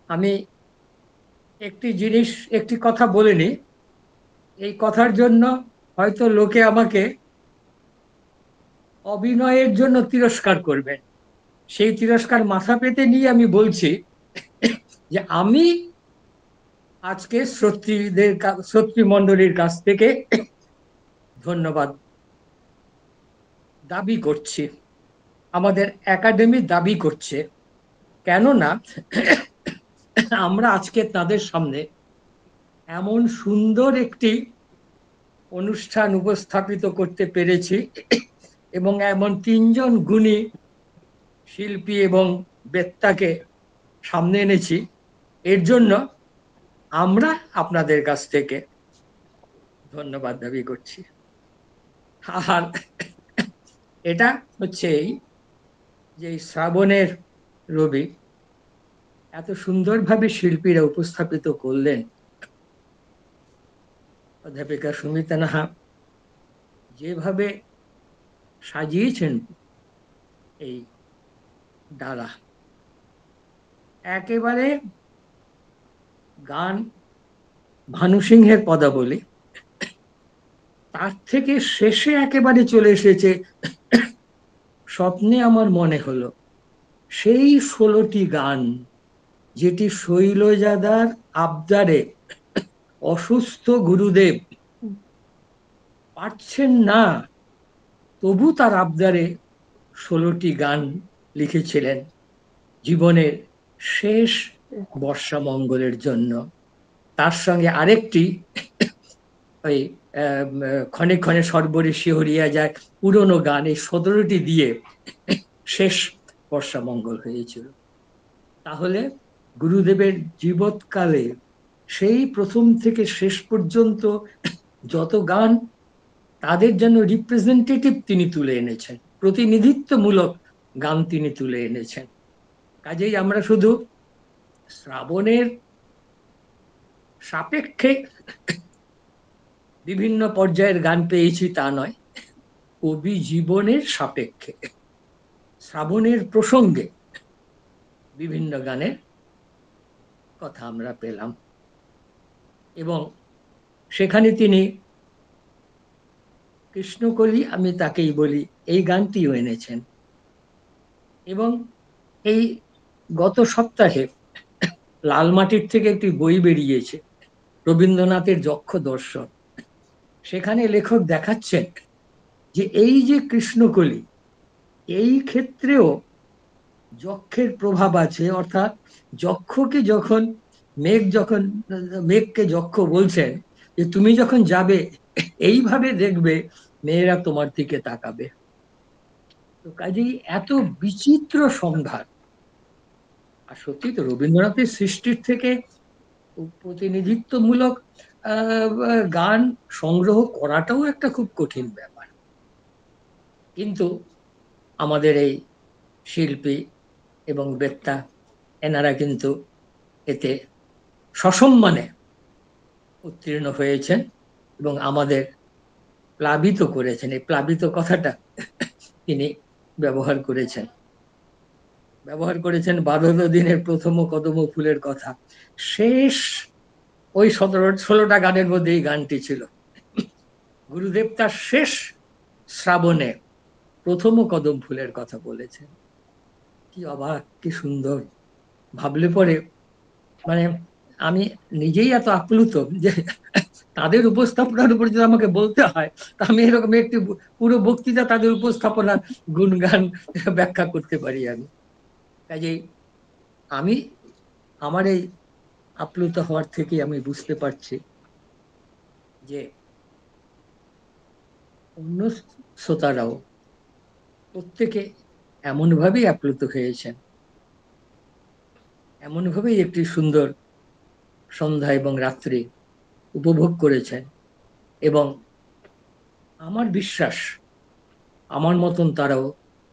আমি একটি কথা বলে নিই। এই কথার জন্য হয়তো লোকে আমাকে অভিনয়ের জন্য তিরস্কার করবেন। সেই তিরস্কার মাথা পেতে নিয়ে আমি বলছি যে আমি আজকে শ্রোতৃমণ্ডলীর কাছ থেকে ধন্যবাদ দাবি করছি, আমাদের একাডেমি দাবি করছে। কেননা আমরা আজকে তাদের সামনে এমন সুন্দর একটি অনুষ্ঠান উপস্থাপিত করতে পেরেছি এবং এমন তিনজন গুণী শিল্পী এবং বেত্তাকে সামনে এনেছি, এর জন্য আমরা আপনাদের কাছ থেকে ধন্যবাদ দাবি করছি। আর এটা হচ্ছে এই যে শ্রাবণের রবি এত সুন্দরভাবে শিল্পীরা উপস্থাপিত করলেন। অধ্যাপিকা সুমিতা নাহা যেভাবে সাজিয়েছেন এই ডালা, একেবারে গান ভানু সিংহের পদাবলী, তার থেকে শেষে একেবারে চলে এসেছে স্বপ্নে আমার মনে হলো, সেই 16টি গান যেটি শৈলজাদার আবদারে অসুস্থ গুরুদেব পারছেন না, তবু তার আবদারে 16টি গান লিখেছিলেন জীবনের শেষ বর্ষা মঙ্গলের জন্য। তার সঙ্গে আরেকটি ওই ক্ষণে ক্ষণে সর্বরে শিহরিয়া যায় পুরনো গান, এই 17টি দিয়ে শেষ বর্ষা মঙ্গল হয়েছিল। তাহলে গুরুদেবের জীবৎকালে সেই প্রথম থেকে শেষ পর্যন্ত যত গান, তাদের জন্য রিপ্রেজেন্টেটিভ তিনি তুলে এনেছেন, প্রতিনিধিত্বমূলক গান তিনি তুলে এনেছেন। কাজেই আমরা শুধু শ্রাবণের সাপেক্ষে বিভিন্ন পর্যায়ের গান পেয়েছি তা নয়, কবি জীবনের সাপেক্ষে শ্রাবণের প্রসঙ্গে বিভিন্ন গানের কথা আমরা পেলাম। এবং সেখানে তিনি কৃষ্ণকলি, আমি তাকেই বলি, এই গানটিও এনেছেন। এবং এই গত সপ্তাহে লালমাটির থেকে একটি বই বেরিয়েছে, রবীন্দ্রনাথের যক্ষ দর্শন। সেখানে লেখক দেখাচ্ছেন যে এই যে কৃষ্ণকলি, এই ক্ষেত্রেও যক্ষের প্রভাব আছে। অর্থাৎ যক্ষকে যখন মেঘকে যক্ষ বলছেন যে তুমি যখন যাবে এইভাবে দেখবে মেয়েরা তোমার দিকে তাকাবে। তো কাজেই এত বিচিত্র সম্ভার। আর সত্যি তো রবীন্দ্রনাথের সৃষ্টির থেকে প্রতিনিধিত্বমূলক গান সংগ্রহ করাটাও একটা খুব কঠিন ব্যাপার। কিন্তু আমাদের এই শিল্পী এবং বেত্তা এনারা কিন্তু এতে সসম্মানে উত্তীর্ণ হয়েছেন এবং আমাদের প্লাবিত করেছেন। এই প্লাবিত কথাটা তিনি ব্যবহার করেছেন 12 দিনের প্রথম কদম ফুলের কথা। শেষ ওই 16টা গানের মধ্যে এই গানটি ছিল। গুরুদেব তার শেষ শ্রাবণে প্রথম কদম ফুলের কথা বলেছেন। কি অবাক, কি সুন্দর! ভাবলে পরে মানে আমি নিজেই এত আপ্লুত যে তাদের উপস্থাপনার উপর যদি আমাকে বলতে হয়, তা আমি এরকম একটি পুরো বক্তৃতা তাদের উপস্থাপনার গুণগান ব্যাখ্যা করতে পারি আমি। কাজেই আমি আমার এই আপ্লুত হওয়ার থেকে আমি বুঝতে পারছি যে অন্য শ্রোতারাও প্রত্যেকে এমনভাবেই আপ্লুত হয়েছেন, এমনভাবেই একটি সুন্দর সন্ধ্যা এবং রাত্রি উপভোগ করেছেন। এবং আমার বিশ্বাস আমার মতন তারাও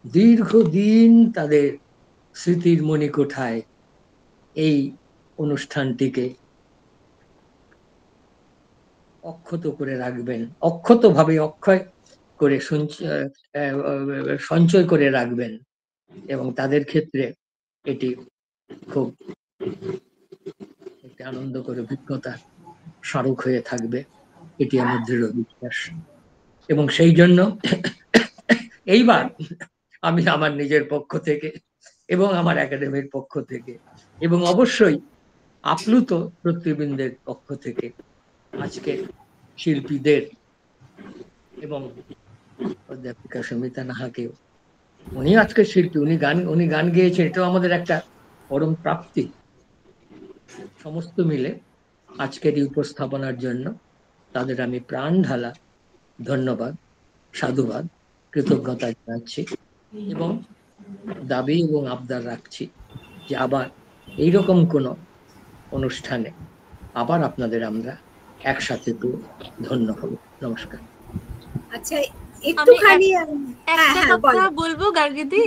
দীর্ঘদিন তাদের স্মৃতির মণিকোঠায় এই অনুষ্ঠানটিকে অক্ষত করে রাখবেন, অক্ষতভাবে অক্ষয় করে সঞ্চয় করে রাখবেন। এবং তাদের ক্ষেত্রে এটি খুব একটি আনন্দকর অভিজ্ঞতা স্মারক হয়ে থাকবে। এটি আমার দৃঢ় বিশ্বাস। এবং সেই জন্য এইবার আমি আমার নিজের পক্ষ থেকে এবং আমার একাডেমির পক্ষ থেকে এবং অবশ্যই আপ্লুত প্রতিবৃন্দের পক্ষ থেকে আজকে শিল্পীদের এবং অধ্যাপিকা সমিতা নাহাকেও, উনি আজকে শিল্পী, উনি গান গেয়েছেন, এটাও আমাদের একটা পরম প্রাপ্তি। সমস্ত মিলে আজকের এই উপস্থাপনার জন্য তাদের আমি প্রাণ ঢালা ধন্যবাদ, সাধুবাদ, কৃতজ্ঞতা জানাচ্ছি এবং দাবি এবং আবদার রাখছি যে আবার এইরকম কোনো অনুষ্ঠানে আবার আপনাদের আমরা একসাথে তো ধন্য হব। নমস্কার। আচ্ছা, একটুখানি একটা কথা বলবো গার্গিদি,